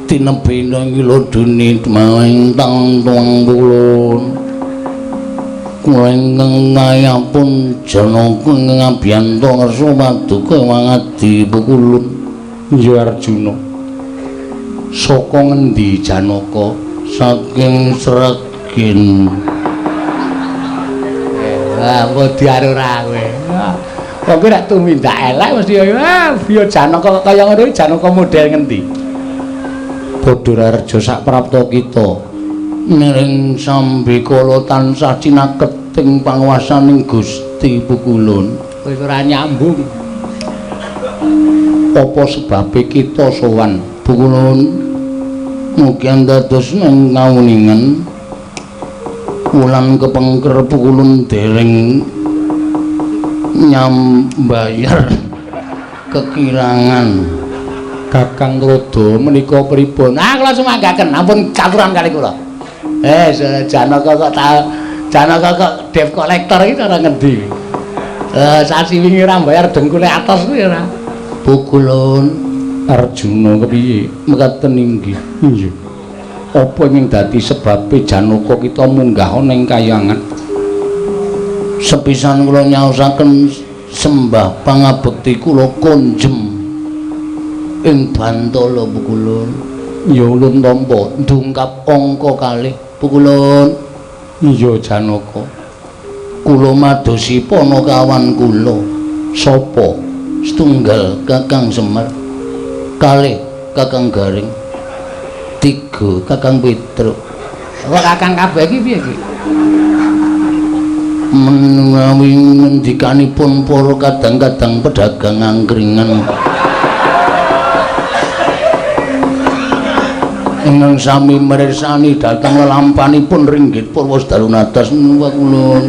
tinebena ngiloduni maling tang tuang bulun kula ingkang ngayapun Janaka ngabiyanto ngersa paduka wangadi pukulun ya Arjuna saka ngendi Janaka saking Sregin kok diarura kowe kok nek tumindak elek mesti ya Janaka kaya ngono Janaka model ngendi Badararja sak prapta kita miring sambikala tansah cinaket ing panguwasaning Gusti Pukulun wis ora nyambung apa sebabe kita sowan Pukulun mugi dados ing kawuningan wulan kepengker Pukulun dereng nyambayar kekirangan Kakang Rodo menika pripun? Nah, kula sumanggaken, ampun caturan kali kula. Janaka kok Janaka kok debt collector iki cara ngendi? Sasi wingi ora bayar dengkule atos kuwi ora. Pukulun Arjuna kepiye? Mekaten inggih. Nggih. Apa ing dadi sebabe Janaka kita munggah ana ing Kahyangan? Sepisan kula nyaosaken sembah pangabekti kula konjem ing Bantala Pukulun. Ya ulun tampa Ndungkap angka kalih Pukulun. iya Janaka. Kula madosi panakawan kula. Sapa? Setunggal Kakang Semar, kalih Kakang Garing, 3 Kakang Petruk. Kok Kakang kabeh iki piye iki? Menawi ngendikanipun para kadang-kadang pedagang angkringan ingkang sami mirsani dhateng lelampanipun ringgit Purwosdalunadas menika kula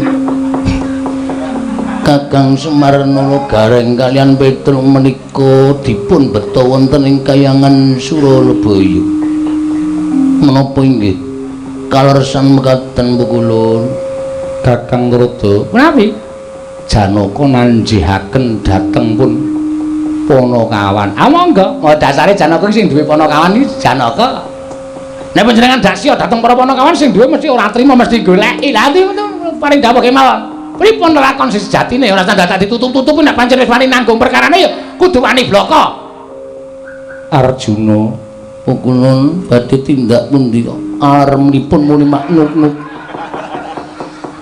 Kakang Semar Nala Gareng kalian Petruk menika dipun beta wonten ing Kahyangan Suralebaya. Menapa inggih kalersan mekaten Pukulun? Kakang Rodo. Menawi Janaka nanjihaken dhateng pun Panakawan. monggo. Oh dasare Janaka sing duwe Panakawan iki Janaka. Nek panjenengan dasya dhateng para Panakawan sing duwe mesti ora trima mesti goleki. Lah ndi paring dawuh kemawon. Pripun lakon sejatine ora tak ditutup-tutup nek pancen wis wani nanggung perkarane ya kudu wani bloko. Arjuna, Pukulun badhe tindak pundi kok aremipun muni maknuk-nuk.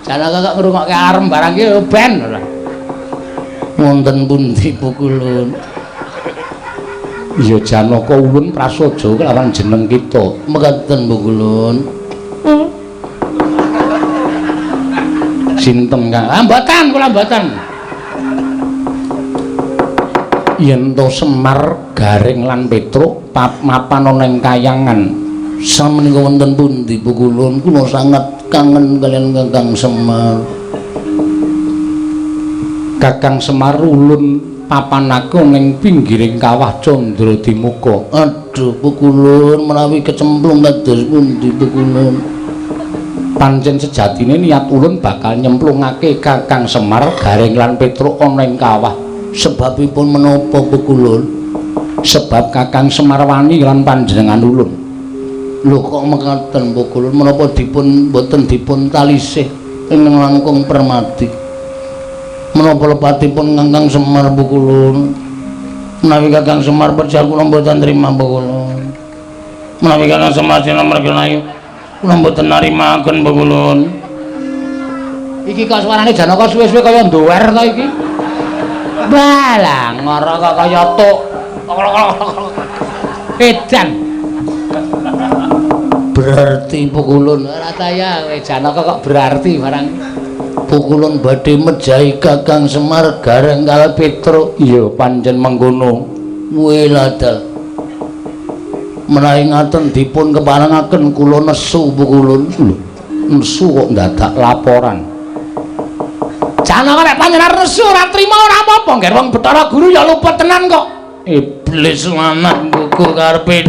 Janaka kok ngrungokke arem barang iki ben ora. Wonten pundi Pukulun? ya Janaka ulun prasaja kelawan jeneng kita. Mekaten Pukulun. Sinten Kang? Mboten kula mboten. Yen to Semar, Garing lan Petruk mapan ana ing Kahyangan. Sameneika wonten pundi Pukulun? Kula sangat kangen kalian Kakang Semar. Kakang Semar ulun papanake ning pinggiring kawah Candra Dimuka. Aduh Pukulun menawi kecemplung kados pundi Pukulun? Pancen sejatine niat ulun bakal nyemplungake Kakang Semar, Garing lan Petruk ana ing kawah. Sebabipun menapa Pukulun? Sebab Kakang Semar wani lan panjenengan ulun. Lho kok mekaten Pukulun? Menapa dipun boten dipun talisih ing langkung permati? Menapa lepatipun Kakang Semar Pukulun? Menawi Kakang Semar percaya kula mboten trima Pukulun. Menawi Kakang Semar nomor kenayu kula mboten narimaken Pukulun. Iki kok suarane Janaka suwe-suwe kaya nduwer to iki. Balang ngora kok kaya tuk. Edan. Berarti Pukulun Ora taya Janaka kok berarti barang. Pukulun badhe mejahi Kakang Semar, Garing kalih Petruk. Iya pancen mengkono. Welada. Menawi ngaten dipun keparengaken kula nesu Pukulun. Nesu kok ndadak laporan. Janaka nek panjenengan nesu ora trima ora apa-apa, ngger wong Bathara Guru ya luput tenan kok. Iblis lanang kuku karepe.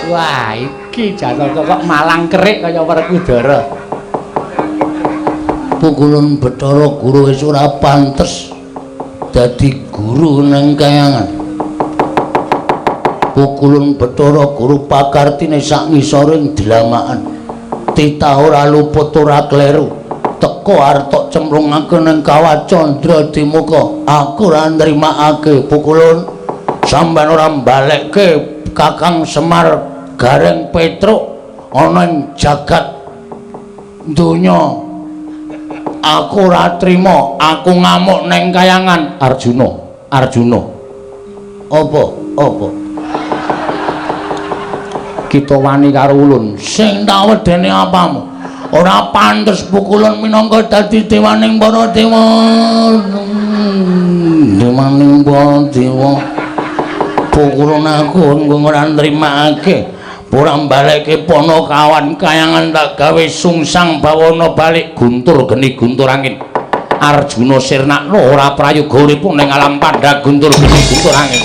Wah, iki Janaka kok malang kerik kaya Werkudara. Pukulun Bathara Guru wis ora pantes dadi guru nang Kahyangan. Pukulun Bathara Guru pakartine sak ngisoring dlamakan. Titah ora luput ora kleru. Teko arep tok cemplungaken ning kawah Candra Dimuka. Aku ora nrimakake Pukulun. Sampeyan ora mbalekke Kakang Semar, Garing Petruk ana ing jagat donya. Aku ora trima, aku ngamuk neng Kahyangan. Arjuna, Arjuna. Apa? Apa? Kita wani karo ulun. Sing tak wedeni apamu? Ora pantes Pukulun minangka dadi dewaning para dewa. Dewaning para dewa. Pukulun aku ora nrimakake. ora mbaleke Panakawan kayangan tak gawe sungsang bawana balik guntur geni guntur angin Arjuna sirnakna ora prayoga uripun ning alam pandha guntur geni guntur angin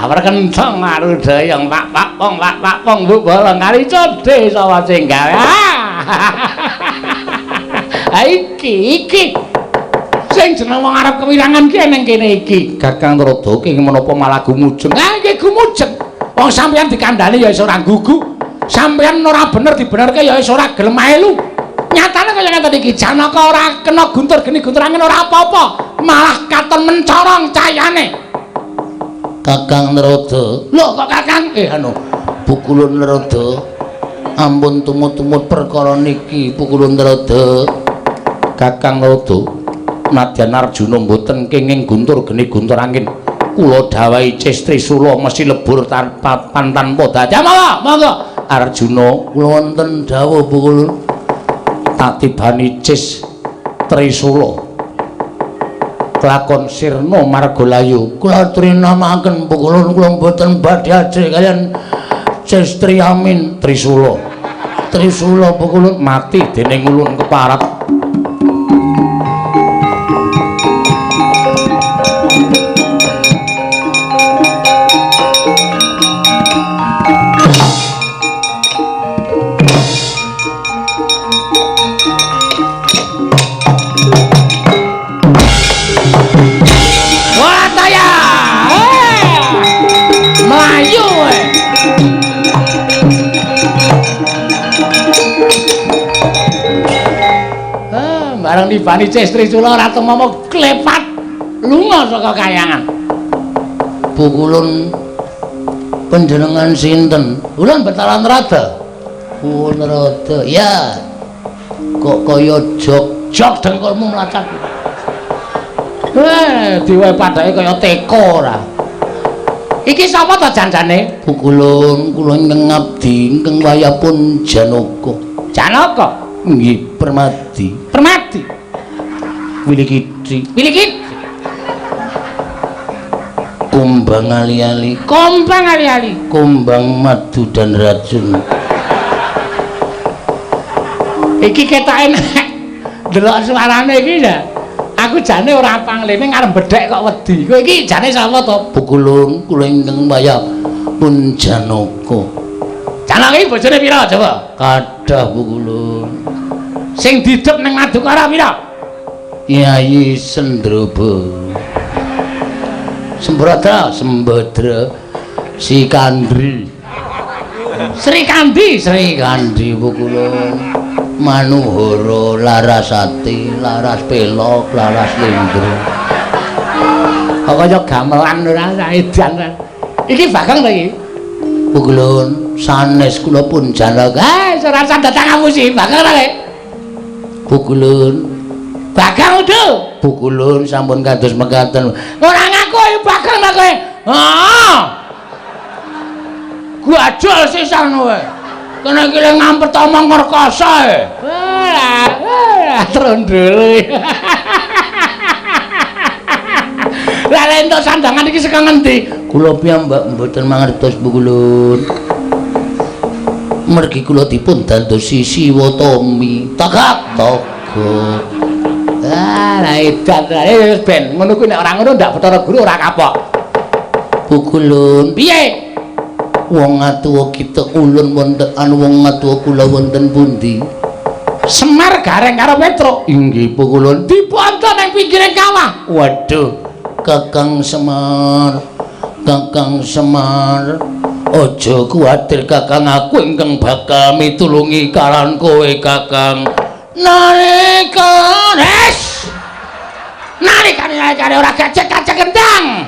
perkentong marudayang pak pong bu bolong kali code sapa sing gawe iki sing jeneng wong arep kewirangan ki ning kene iki Kakang Rada ki menapa malah gumujeng iki gumujeng wong sampeyan dikandhani ya iso ora gugu sampeyan ora bener dibenerke ya iso ora gelem melu nyatane kaya ngene iki Janaka ora kena guntur geni guntur angin ora apa-apa malah katon mencorong cahayane Kakang Narada. Lho kok Kakang? Pukulun Narada. Ampun tumut-tumut perkara niki, Pukulun Narada. Kakang Narada, nadyan Arjuna mboten kenging guntur geni guntur angin. Kula dawahi Cestri Sula mesti lebur tanpa dadi. Monggo. Arjuna, kula wonten dawuh Pukulun. Tak tibani Cestri Sula. Lakon sirna margalayu kula aturi namaken Pukulun kula mboten badhe ajrih kalian Cestri Amin Trisula Pukulun mati dening ulun keparat bareng nibani Cestri Sula ora temomo klepat lunga saka kayangan. Pukulun panjenengan sinten? Ulun Betalan Rada. Oh Narada. Ya. Kok kaya jog dengkulmu mlacat. Diwe padake kaya teko ora. Iki sapa to janjane? Pukulun kula ingkang ngabdi ingkang wayahipun Janaka. Janaka? Nggih, Permadi. Wilikiti. Kumbang ali-ali. Kumbang madu dan racun. Iki ketake delok suarane iki ya. Aku jane ora panglene ngarep bedhek kok wedi. Kowe iki jane sapa to? Pukulun kula ingkang wayahipun Janaka. Janaka iki bojone pira coba? Kathah Pukulun. Sing didep ning Madukara pira? Yayi Sendroba. Sembadra Sikandri. Sri Kandi Pukulun. Manuhara Larasati, Laras Pelok, Laras Lindro. Kok kaya gamelan ora edan. Iki Bagong to iki? Pukulun sanes kula pun Janaka. Ora datang ngapusi Bagong ta kowe? Pukulun Bagong udo. Pukulun sampun kados mekaten. Ora ngaku Bagong ta kowe? Heeh. Gajol sisan kowe. Kene iki le ngampet omong ngerkoso e. Trondolo. Lah entuk sandangan iki saka ngendi? Kula piyambak mboten mangertos Pukulun. Mergi kula dipun dadosi Siwatami Tagak-tagak. Lah edan wis ben ngono kuwi nek ora ngono ndak Bathara Guru ora kapok. Pukulun Piye? Wong atuwa kita ulun wonten wong atuwa kula wonten pundi? Semar gareng karo Petruk. Inggih Pukulun diponton ning pinggiring kawah. Waduh, Kakang Semar. Aja kuwatir Kakang, aku ingkang bakal mitulungi kalan kowe Kakang. Nalikane ora gajek-gajek kendang.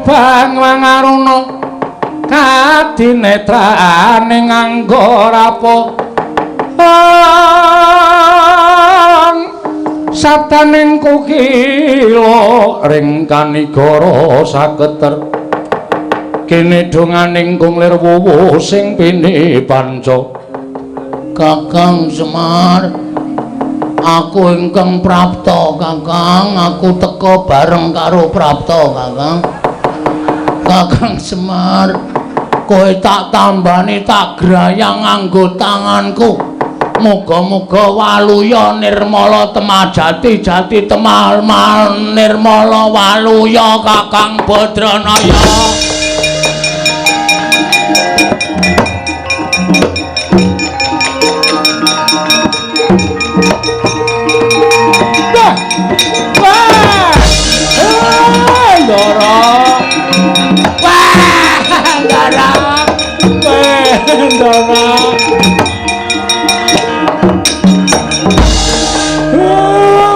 bang wangaruna kadinetrane nganggo rapo sataning kukila ring kanigara saketer kene donganing kunglir wuwu sing pini panca Kakang Semar, aku ingkang prapta Kakang, aku teka bareng karo prapta Kakang. Kakang Semar, kowe tak tambani tak grayang nganggo tanganku. Muga-muga waluya nirmala temajati jati temal nirmala waluya Kakang Badranaya.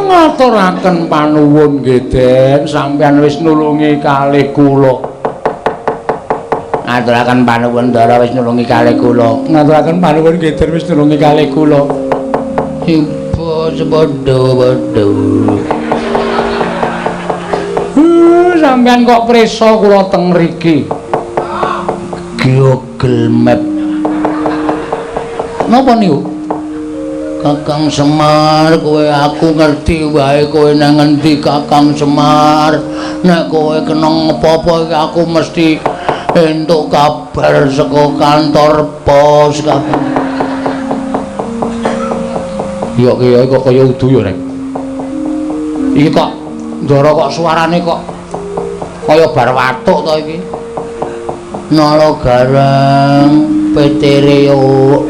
Ngaturaken panuwun nggih Den, sampeyan wis nulungi kalih kula. Ngaturaken panuwun Ndara wis nulungi kalih kula. Ngaturaken panuwun nggih Den, wis nulungi kalih kula. Ibu sepodo-podo. Sampeyan kok prisa kula teng mriki. Google Map. Napa niku? Kakang Semar, kowe aku ngerti wae kowe nang endi Kakang Semar. Nek kowe kena apa-apa iki aku mesti entuk kabar saka kantor pos Kakang. Ya kiye kok kaya udu ya, Rek. Iki kok Ndara kok suarane kok kaya bar watuk to iki. Nala garang petereo.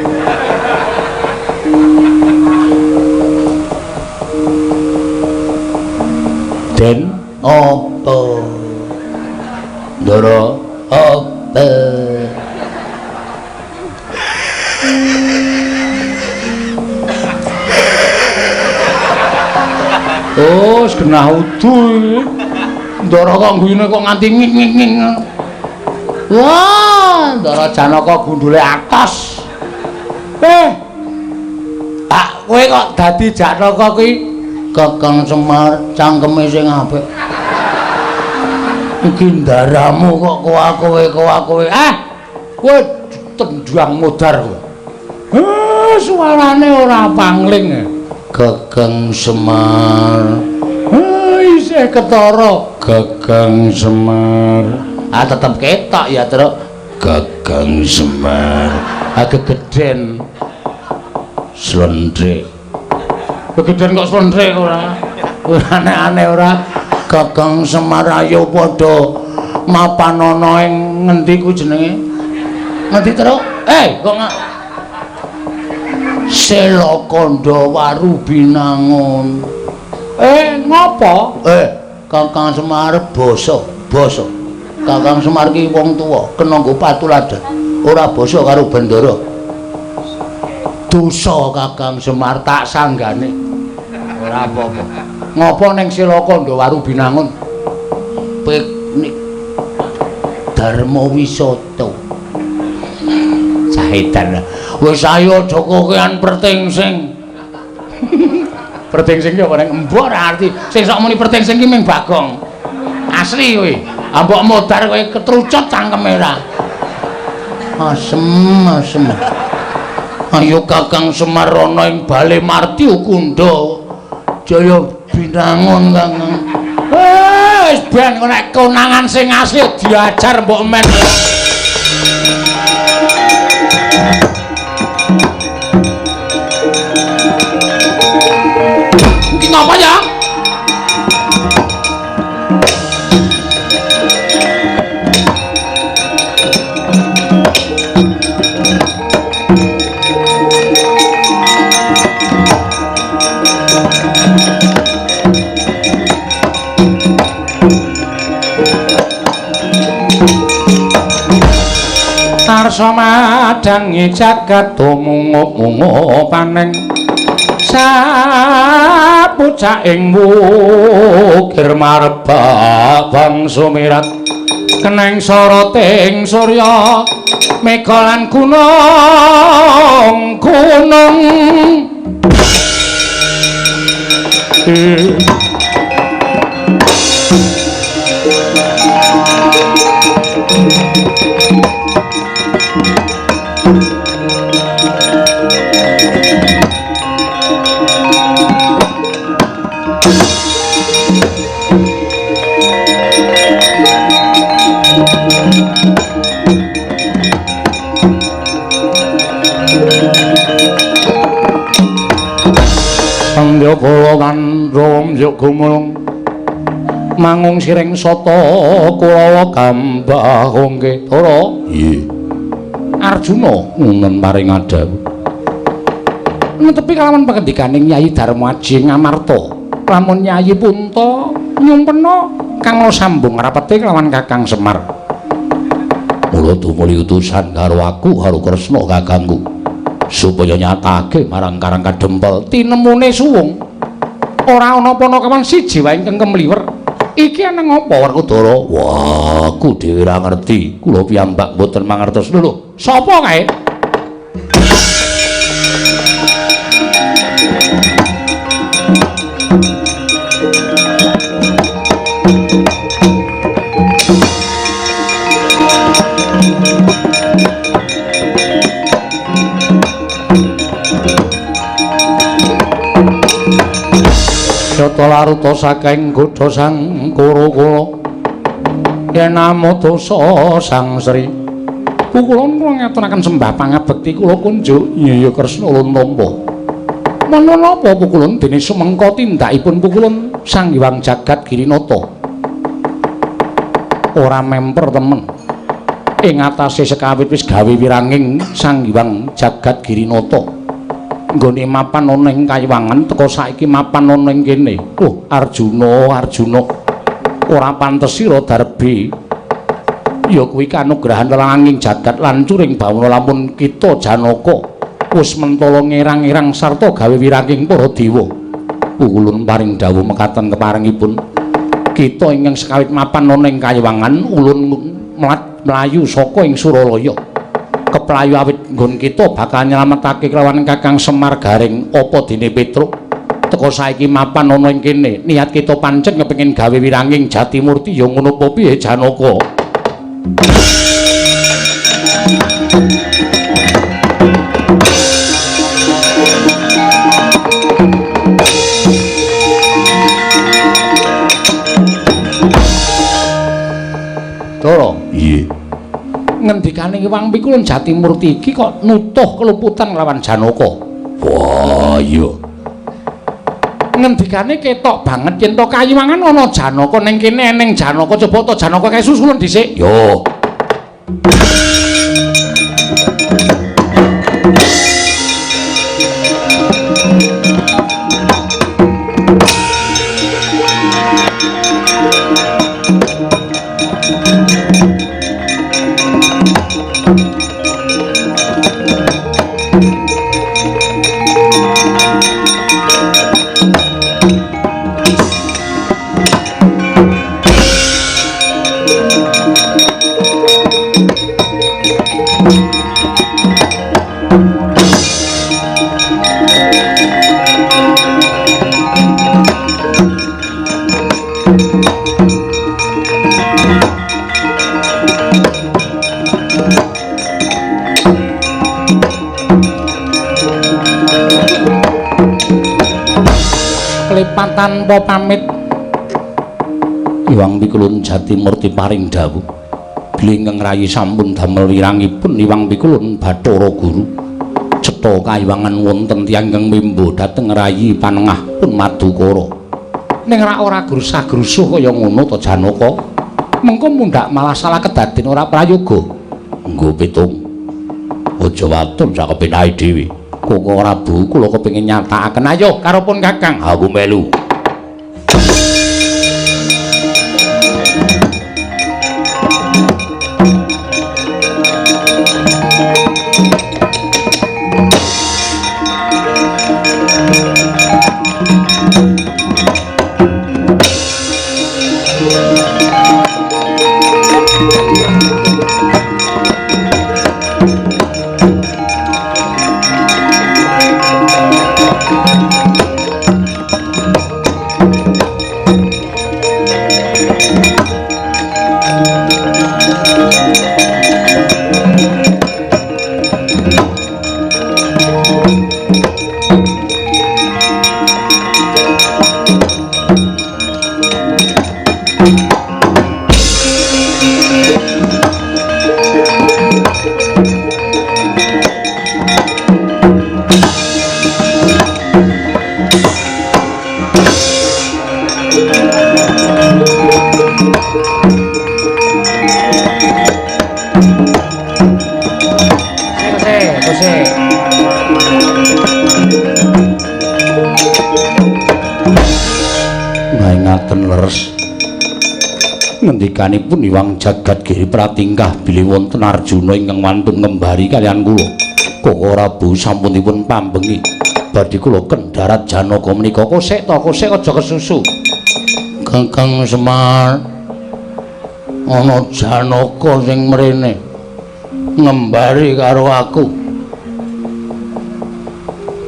Den Apa? Ndara Apa? oh genah udu iki. Ndara kok guyune kok nganti nging-nging. Wah, Ndara Janaka gundule atos. Kowe kok dadi Janaka kuwi? Kakang Semar cangkeme sing apik. Iki ndaramu kok kowe. Kowe tendang modar kowe. Suarane ora pangling. Kakang Semar. Isih ketara. Kakang Semar. Tetep ketok ya, Truk. Kakang Semar. Gegeden. Slendrik. Gegeden kok slendrik ora. Aneh-aneh ora. Kakang Semar ayo padha mapan ana ing ngendi ku jenenge? Ngendi, Truk? Kok Selakanda Warubinangun. Ngopo? Kakang Semar basa. Kakang Semar ki wong tuwa, kena nggo patuladan. Ora basa karo Bandara. Dosa Kakang Semar tak sanggane. Ora apa-apa. Ngopo ning Selakanda Warubinangun? Piknik Dharma Wisata. Saedan. Wis ayo aja kokean pertingsing. Pertingsing ki apa ning embok ora arti. Sing sok muni pertingsing ki ming Bagong. Asli kowe. Ambok modar kowe ketrucut cangkeme ora. Asem. Ayo Kakang Semar ana ing Bale Marti Ukunda. Jaya Binangun Kakang. Wis ben nek konangan sing asli diajar mbok men. Iki ngapa ya? Tarsa madangi jagat tumungup-mungup paneng sapucaking wukir marebak bang sumirat keneng soroting surya mega lan gunung Pandya lan rom yuk gumulung mangung siring sata Kurawa gambah hongke Dara Iye Arjuna ngunen paring adawu netepi kalawan pangendikaning Nyai Darmaji Ngamarta lamun Nyai Punta nyumpena kang sambung rapete kelawan Kakang Semar mula tumuli utusan karo aku karo Kresna kakangku supaya nyatake marang Karang Kadempel tinemune suwung ora ana Panakawan siji wae ingkang kemliwer iki ana ngapa Werkudara wah aku dhewe ora ngerti kula piyambak mboten mangertos lho sapa kae Yata laruta saking godha sang Kura-kura yen namodosa sang Sri pukulan kula ngaturaken sembah pangabekti kula kunjuk iya Kresna Luntampa menapa pukulan dene sumengka tindakipun pukulan Sang Hyang Jagat Girinata ora memper temen ing atase sekawit wis gawe wiranging Sang Hyang Jagat Girinata nggone mapan ana ing Kayiwangan teka saiki mapan ana ing kene. Oh, Arjuna, Arjuna. Ora pantes sira darbe. Ya kuwi kanugrahan langing jagat lan curing bawna lamun kita Janaka wis mentala ngerang-irang sarta gawe wiranging para dewa. Ulun paring dawuh mekaten keparingipun. Kita ingkang sekawit mapan ana ing Kayiwangan ulun mlayu saka ing Suralaya. Keplayu awit nggon kita bakal nyelametake kelawan Kakang Semar Garing apa dene Petruk teka saiki mapan ana ing kene niat kita pancen kepengin gawe wiranging Jatimurti ya ngono apa piye Janaka Dara iya ngendikane Hyang Pikulun Jatimurti iki kok nutuh keluputan lawan Janaka. Wah, iya. Ngendikane ketok banget yen to Kayiwangan ana Janaka ning kene eneng Janaka coba to Janaka kae susulan dhisik. Yo. Tanpa pamit Hyang Pikulun Jatimurti paring dawuh bilih ngrayi sampun damel wirangipun Hyang Pikulun Bathara Guru cetha Kayiwangan wonten tiyang ingkang mimba dhateng rayi panengah pun Madukara ning ora grusah-grusuh kaya ngono to Janaka mengko mundhak malah salah kedaden ora prayoga nggo pitung aja watur cakepe nae dhewe kok ora bu kula kepengin nyatakaken ayo karepun Kakang aku melu Ngaten leres ngendikanipun Hyang Jagadgiri pratingkah bilih wonten Arjuna ingkang wantun ngembari kaliyan kula Koko Prabu sampunipun pambengi badhe kula kendharat Janaka menika kosek aja kesusu Kakang Semar ana Janaka sing mrene ngembari karo aku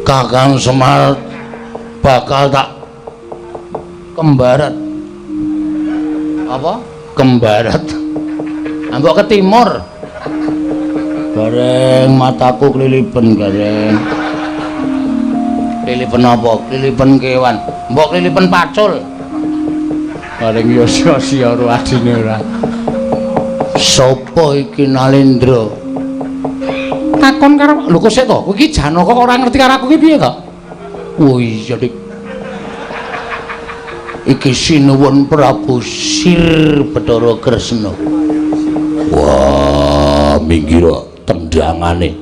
Kakang Semar bakal tak kembarat apa? Kembarat ambok ke timur bareng mataku kelilipen gareng kelilipen apa? Kelilipen kewan mbok kelilipen pacul bareng yosya-yosya ruadine ora sapa iki Nalendra takon karo lho kok sik to kowe iki Janaka kok ora ngerti karo aku iki piye to oh iya dik iki sinuwun Prabu Sir Bathara Kresna. Wah, minggir tendangane.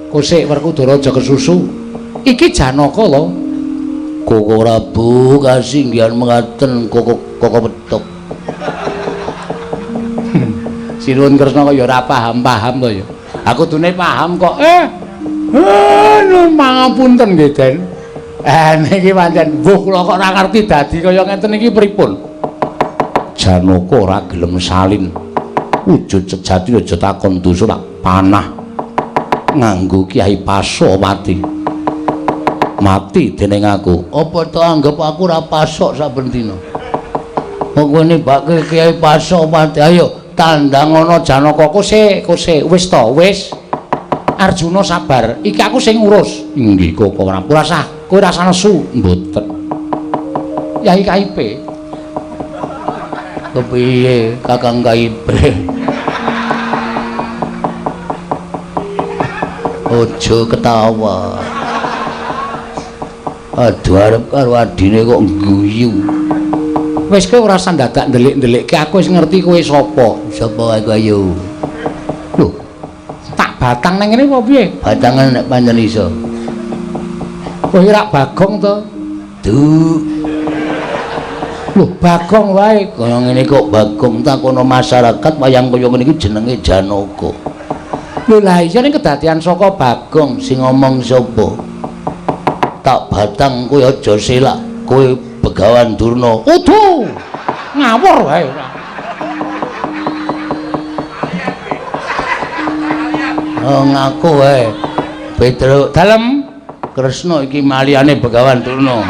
Kosek Werkudara aja kesusu. Iki Janaka lho. Koko Prabu kasinggihan mengaten koko petuk. Sinuwun Kresna kok ya ora paham-paham to ya. Aku dune paham kok. Pangapunten nggih, Den. Niki pancen mbuh kula kok ora ngerti dadi kaya ngeten iki pripun. Janaka ora gelem salin. Wujud sejati aja takon dosa tak panah. Nganggo Kyai Pasopati. Mati dening aku. Apa to anggap aku ora pasok saben dina? Kowe nibake Kyai Pasopati. Ayo tandang ana Janaka kose wis to, wis. Arjuna sabar, iki aku sing ngurus. Inggih kok ora rasah. Kowe rasa nesu mboten. Yai Kaipe. Kepiye Kakang Kaipe? Ojo ketawa. Aduh arep karo adine kok guyu. Wis kowe ora usah dadak ndelik-ndelikke aku wis ngerti kowe sapa. Sapa aku ayo. Lho. Tak batang nang ngene apa piye? Batangan nek pancen iso. Kowe rak Bagong to? Duh. Loh, Bagong wae. Kaya ngene kok Bagong takono masyarakat wayang kaya ngene iki jenenge Janaka. Lho lah iya ning kedadian saka Bagong sing ngomong sapa? Tak batang kowe aja selak. Kowe Begawan Durna. Udu. Ngawur wae ora. Oh ngaku wae. Petruk dalem Kresna iki maliyane Begawan Durna.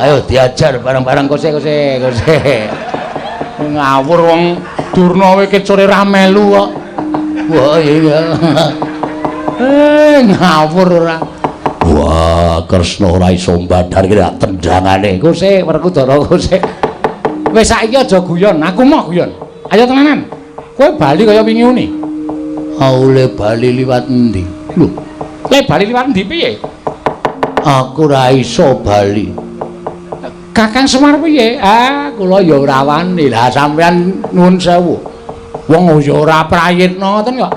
Ayo diajar bareng-bareng kose. Ngawur wong Durna wae kecore ra melu kok. Wah iya. Ngawur ora. Wah, Kresna ora iso mbadar iki tendangane. Kose Werkudara kose. Wis saiki aja guyon, aku mau guyon. Ayo tenanan. Kowe bali kaya wingi uni. Aule bali liwat endi? Lho, le bali liwat endi piye? Aku ora iso bali. Kakang Semar piye? Kula ya ora wani. Lah sampean nuwun sewu. Wong ya ora prayitna ngoten kok.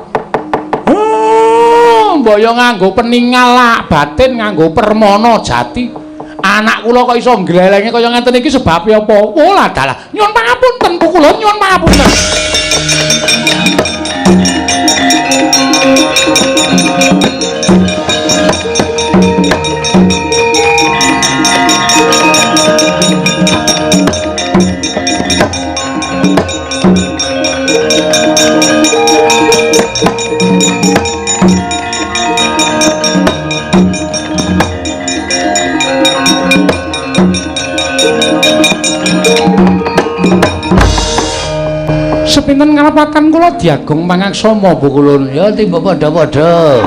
Mbok ya nganggo peningal batin, nganggo permana jati. Anak kula kok iso glelenge kaya ngeten iki sebabe apa? Oh lah dalah. Nyuwun pangapunten, kula nyuwun pangapunten. Sepinten ngarepaken kula diagung mangaksama Bu Kulun. Ya timba padha-padha.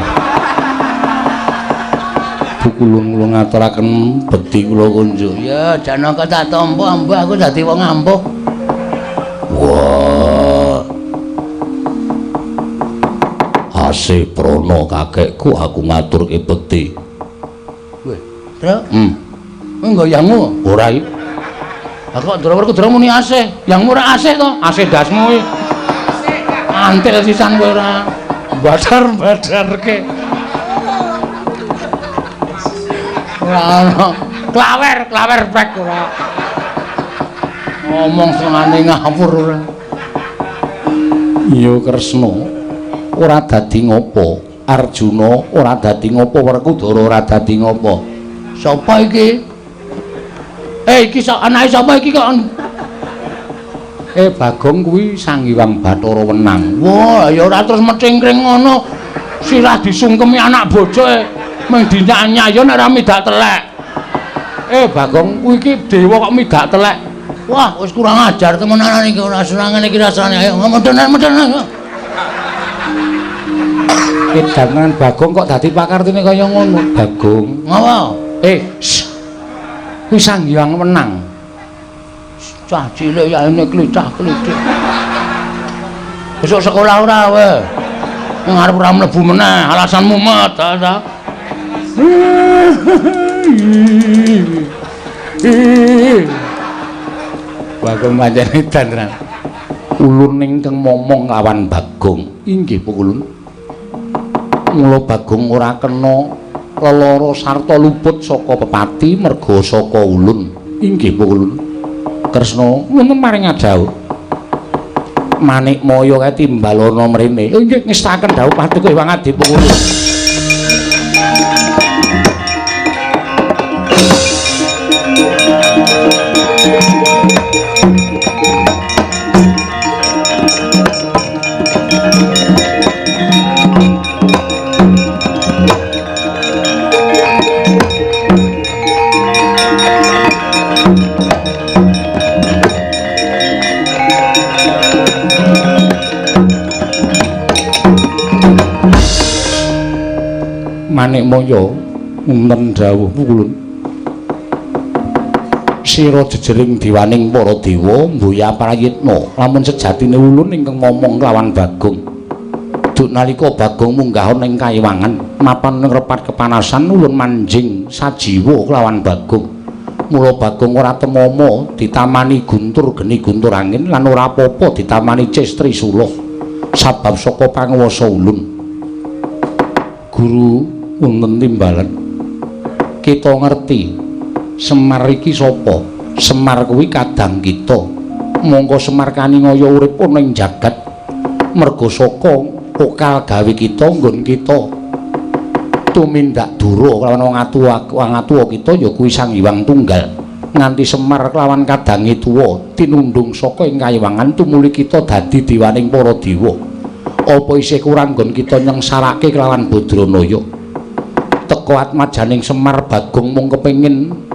Bu Kulun kula ngaturaken bekti kula kunjuk. Ya Janaka tak tampa mbah aku dadi wong ampuh. Wah. tasih prana kakekku aku ngaturke bekti. Weh, Tru. Nggoyangmu Ora iki. aku ndoro-ndoro kudu muni asih. Yang ora asih to, asih dasmu iki. Antil sisan kowe ora badar-badarke. Ora ono. Klawer brek ora. Ngomong senane ngawur ora. Iya Kresna, ora dadi ngopo? Arjuna ora dadi ngopo? Werkudara ora dadi ngopo? Sapa iki? Iki anake sapa iki kok? Bagong kuwi Sang Hyang Bathara Wenang. Wah, ya ora terus metingkring ngono. Sirah disungkemi anak bojoe. Mung dinyanyi nek ora midak telek. Bagong kuwi iki dewa kok midak telek. Wah, wis kurang ajar temenan iki ora senengane iki rasane. Ayo medhen. Kedangan Bagong kok dadi pakartine kaya ngono. Bagong. Ngapa? Kuwi Sang Hyang Wenang. Cah cilik ya ini klicah-klicik. Besok sekolah ora we. Nang arep ora mlebu meneh, alasan mumet ta. Bagong pancen dandran. Ulun ingkang momong lawan Bagong. Inggih Pukulun. Mula Bagong ora kena lelara sarta luput saka pepati merga saka ulun. Inggih Pukulun. Kresna wonten maring adhawuh. Manikmaya kae timbalana mrene. Inggih ngestaken dawuh paduka Hyang Adi Pukulun. Manikmaya wonten dawuh Pukulun. Sira jejering diwaning para dewa mboya prayitna lamun sejatine ulun ingkang momong lawan Bagong. Duk nalika Bagong munggah ing kayiwangan mapan ing repat kepanasan ulun manjing sajiwa kelawan Bagong. Mula Bagong ora temomo ditamani guntur geni guntur angin lan ora apa-apa ditamani cestri sula sabab saka panguwasa ulun. Guru wonten timbalan kita ngerti Semar iki sapa? Semar kuwi kadang kita. Monggo Semar kaningaya urip ana ing jagat merga saka pokal gawe kita nggon kita tumindak dura kelawan wong atuwa kita ya kuwi Sang Hyang Tunggal. Nganti Semar kelawan kadange tuwa tinundung saka ing kayiwangan tumuli kita dadi dewaning para dewa. Apa isih kurang nggon kita nyengsarake kelawan Badranaya? Teka atmajaning Semar Bagong mung kepengin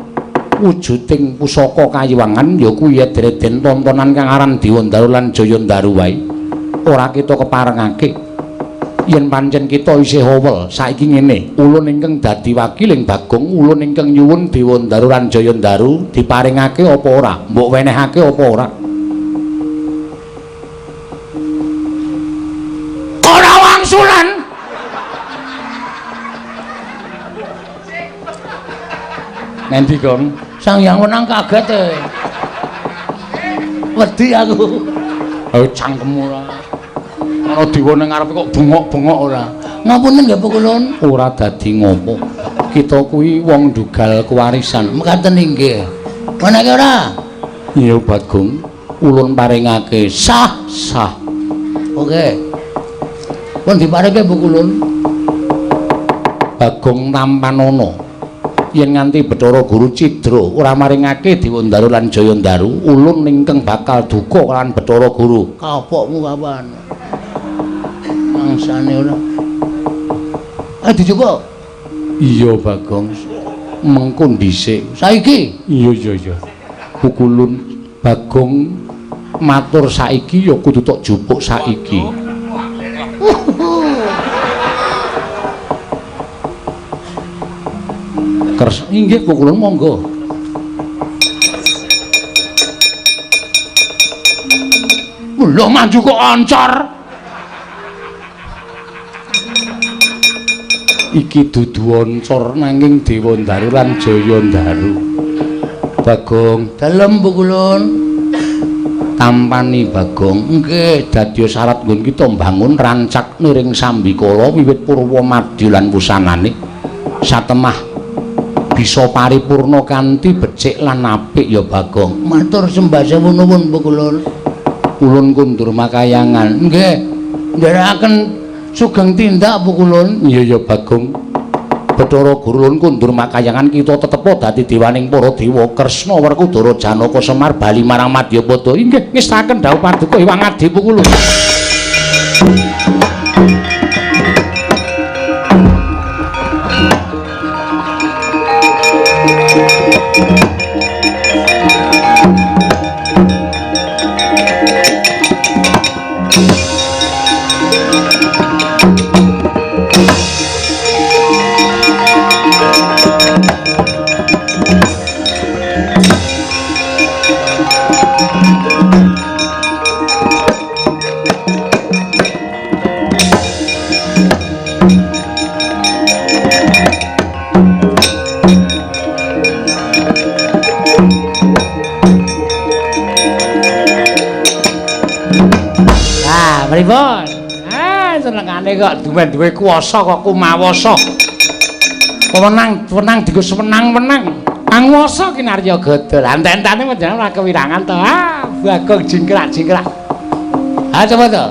wujuding pusaka kayiwangan ya kuwi edreden tontonan kang aran Dewandaru lan Jayandaru wae. Ora kita keparengake yen pancen kita isih howel saiki ngene, ulun ingkang dadi wakiling Bagong, ulun ingkang nyuwun Dewandaru lan Jayandaru diparingake apa ora? Mbok wenehake apa ora? Ora wangsulan. Nanti Gong, Sang Hyang Wenang kaget e. Wedi aku. ayo cangkemmu ora. Ana dewa ning ngarepe kok bengok-bengok ora. Ngapunten nggih Pukulun. Ora dadi ngopo. Kita kuwi wong dugal kewarisan. Mekaten inggih. Menake ora? Iya Bagong, ulun paringake sah. Oke. Pun diparinge Pukulun. Bagong tampanana. Yen nganti Bathara Guru Cidra ora maringake Dewandaru lan Jayandaru, ulun ingkang bakal duka kelawan Bathara Guru. Kapokmu kapan? Mangsane ora. Dicoba. Iya Bagong. Mengko dhisik. Saiki? Iya. Pukulun Bagong matur saiki ya kudu tok jupuk saiki. Inggih Pukulun monggo. Lho maju kok ancor. iki dudu oncor nanging Dewa Ndaru lan Jaya Ndaru. Bagong, dalem Bu Kulon. tampani Bagong, nggih dadi syarat nggon kita mbangun rancak niring Sambikala wiwit purwa madya lan wusanane satemah bisa paripurna kanthi becik lan apik ya Bagong. Matur sembah sewu nuwun Bu Kulon. Ulun kundur makayangan. Nggih, nderekaken sugeng tindak Bu Kulon. Iya ya Bagong. Bathara Guru Ulun kundur makayangan kita tetepo dadi dewaning para dewa Kresna Werkudara Janaka Semar bali marang Madyapada. Inggih ngestaken dawuh paduka Hyang Adi Pukulun. Pripun? Senengane kok duwe kuwasa kok kumawasa. Wenang digo sewenang-wenang. Panguwasa kinarya godhol. Anten-entene panjenengan ora kewirangan to. Bagong jingkrak-jingkrak. Coba to.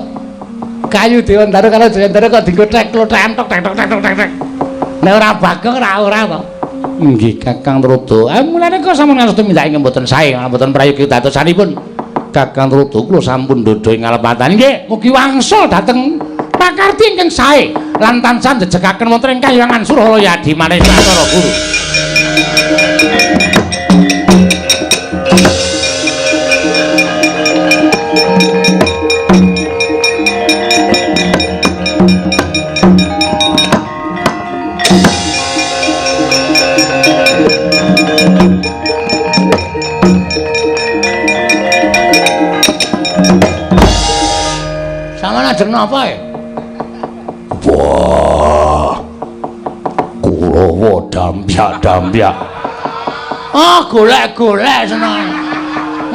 Kayu Dewa Ndaru karo Jaya Ndaru kok digo tek-klothek tek-tek. Nek ora Bagong ora to. Nggih Kakang Rodo. Mulane kok sampun ngastu mindhake mboten sae, mboten prayogi dadosanipun. Kakang Rodo kula sampun ndodho ing ngalepatan. Nggih, mugi wangsul dhateng pakarti ingkang sae lan tansah njejegaken wonten ing Kahyangan Suralaya Adi maneh Bathara Guru. Ajeng napa e? Wah. Kurawa dampyak-dampyak. Golek-golek seneng.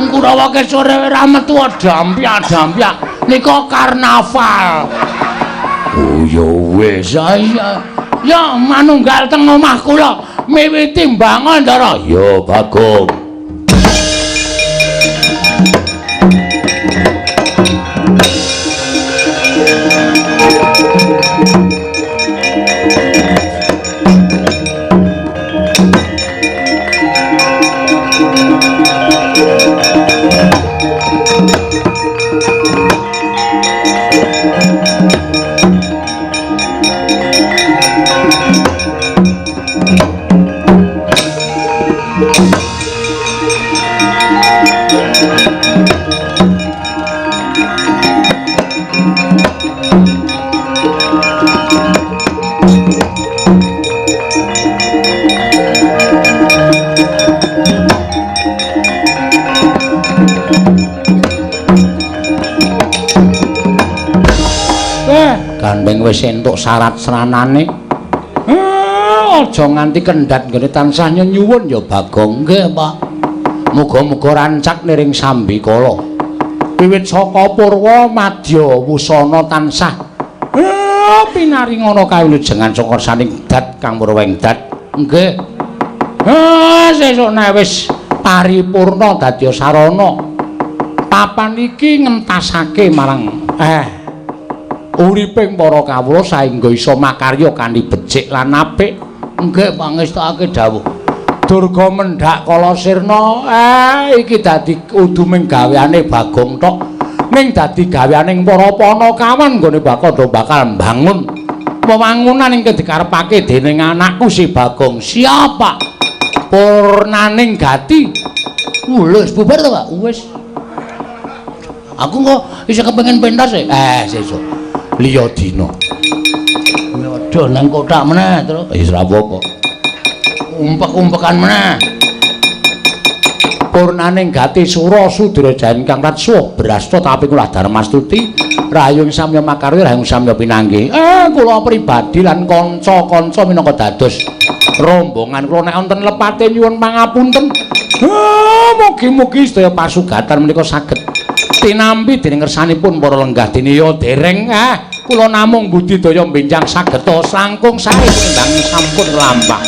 Kurawa ke sore ora metu dampyak-dampyak. Nika karnaval. Oh ya wis. Ya manunggal teng omah kula miwiti mbangun Ndara. Ya Bagong. Gandeng wis entuk syarat seranane. Aja nganti kendhat nggone tansah nyuwun ya Bagong. Nggih, Pak. Muga-muga rancak niring Sambikala. Wiwit saka purwa madya wusana tansah pinaringana kawilujengan saka saning dat Kang Purwengdat. Nggih. Sesuk nek wis paripurna dadi sarana. Papan iki ngentasake marang uriping para kawula saengga isa makarya kanthi becik lan apik. Nggih, pangestake dawuh. Durga mendhak kala sirna iki dadi uduming gaweane Bagong tok ning dadi gaweaning para Panakawan nggone bakal mbangun wewangunan ing dikarepake dening anakku si Bagong. Siapa? Purnaning Gati. Wis bubar to, Pak? Wis. Aku kok isih kepengin pentas e. Sesuk liya dina. Waduh nang kotak meneh terus. Wis ora apa-apa. Umpek-umpekan meneh. purnaning gati sura Sudraja ingkang ratsuh brasta tapi kula Darmastuti rahayu ing samya makarya rahayu samya pinanggih. Kula pribadi lan kanca-kanca minangka dados rombongan kula nek wonten lepate nyuwun pangapunten. Mugi-mugi sedaya pasugatan menika saged tinampi dening kersanipun para lenggah dene ya dereng. Kula namung budidaya benjang sageta langkung sae timbang sampun lampah.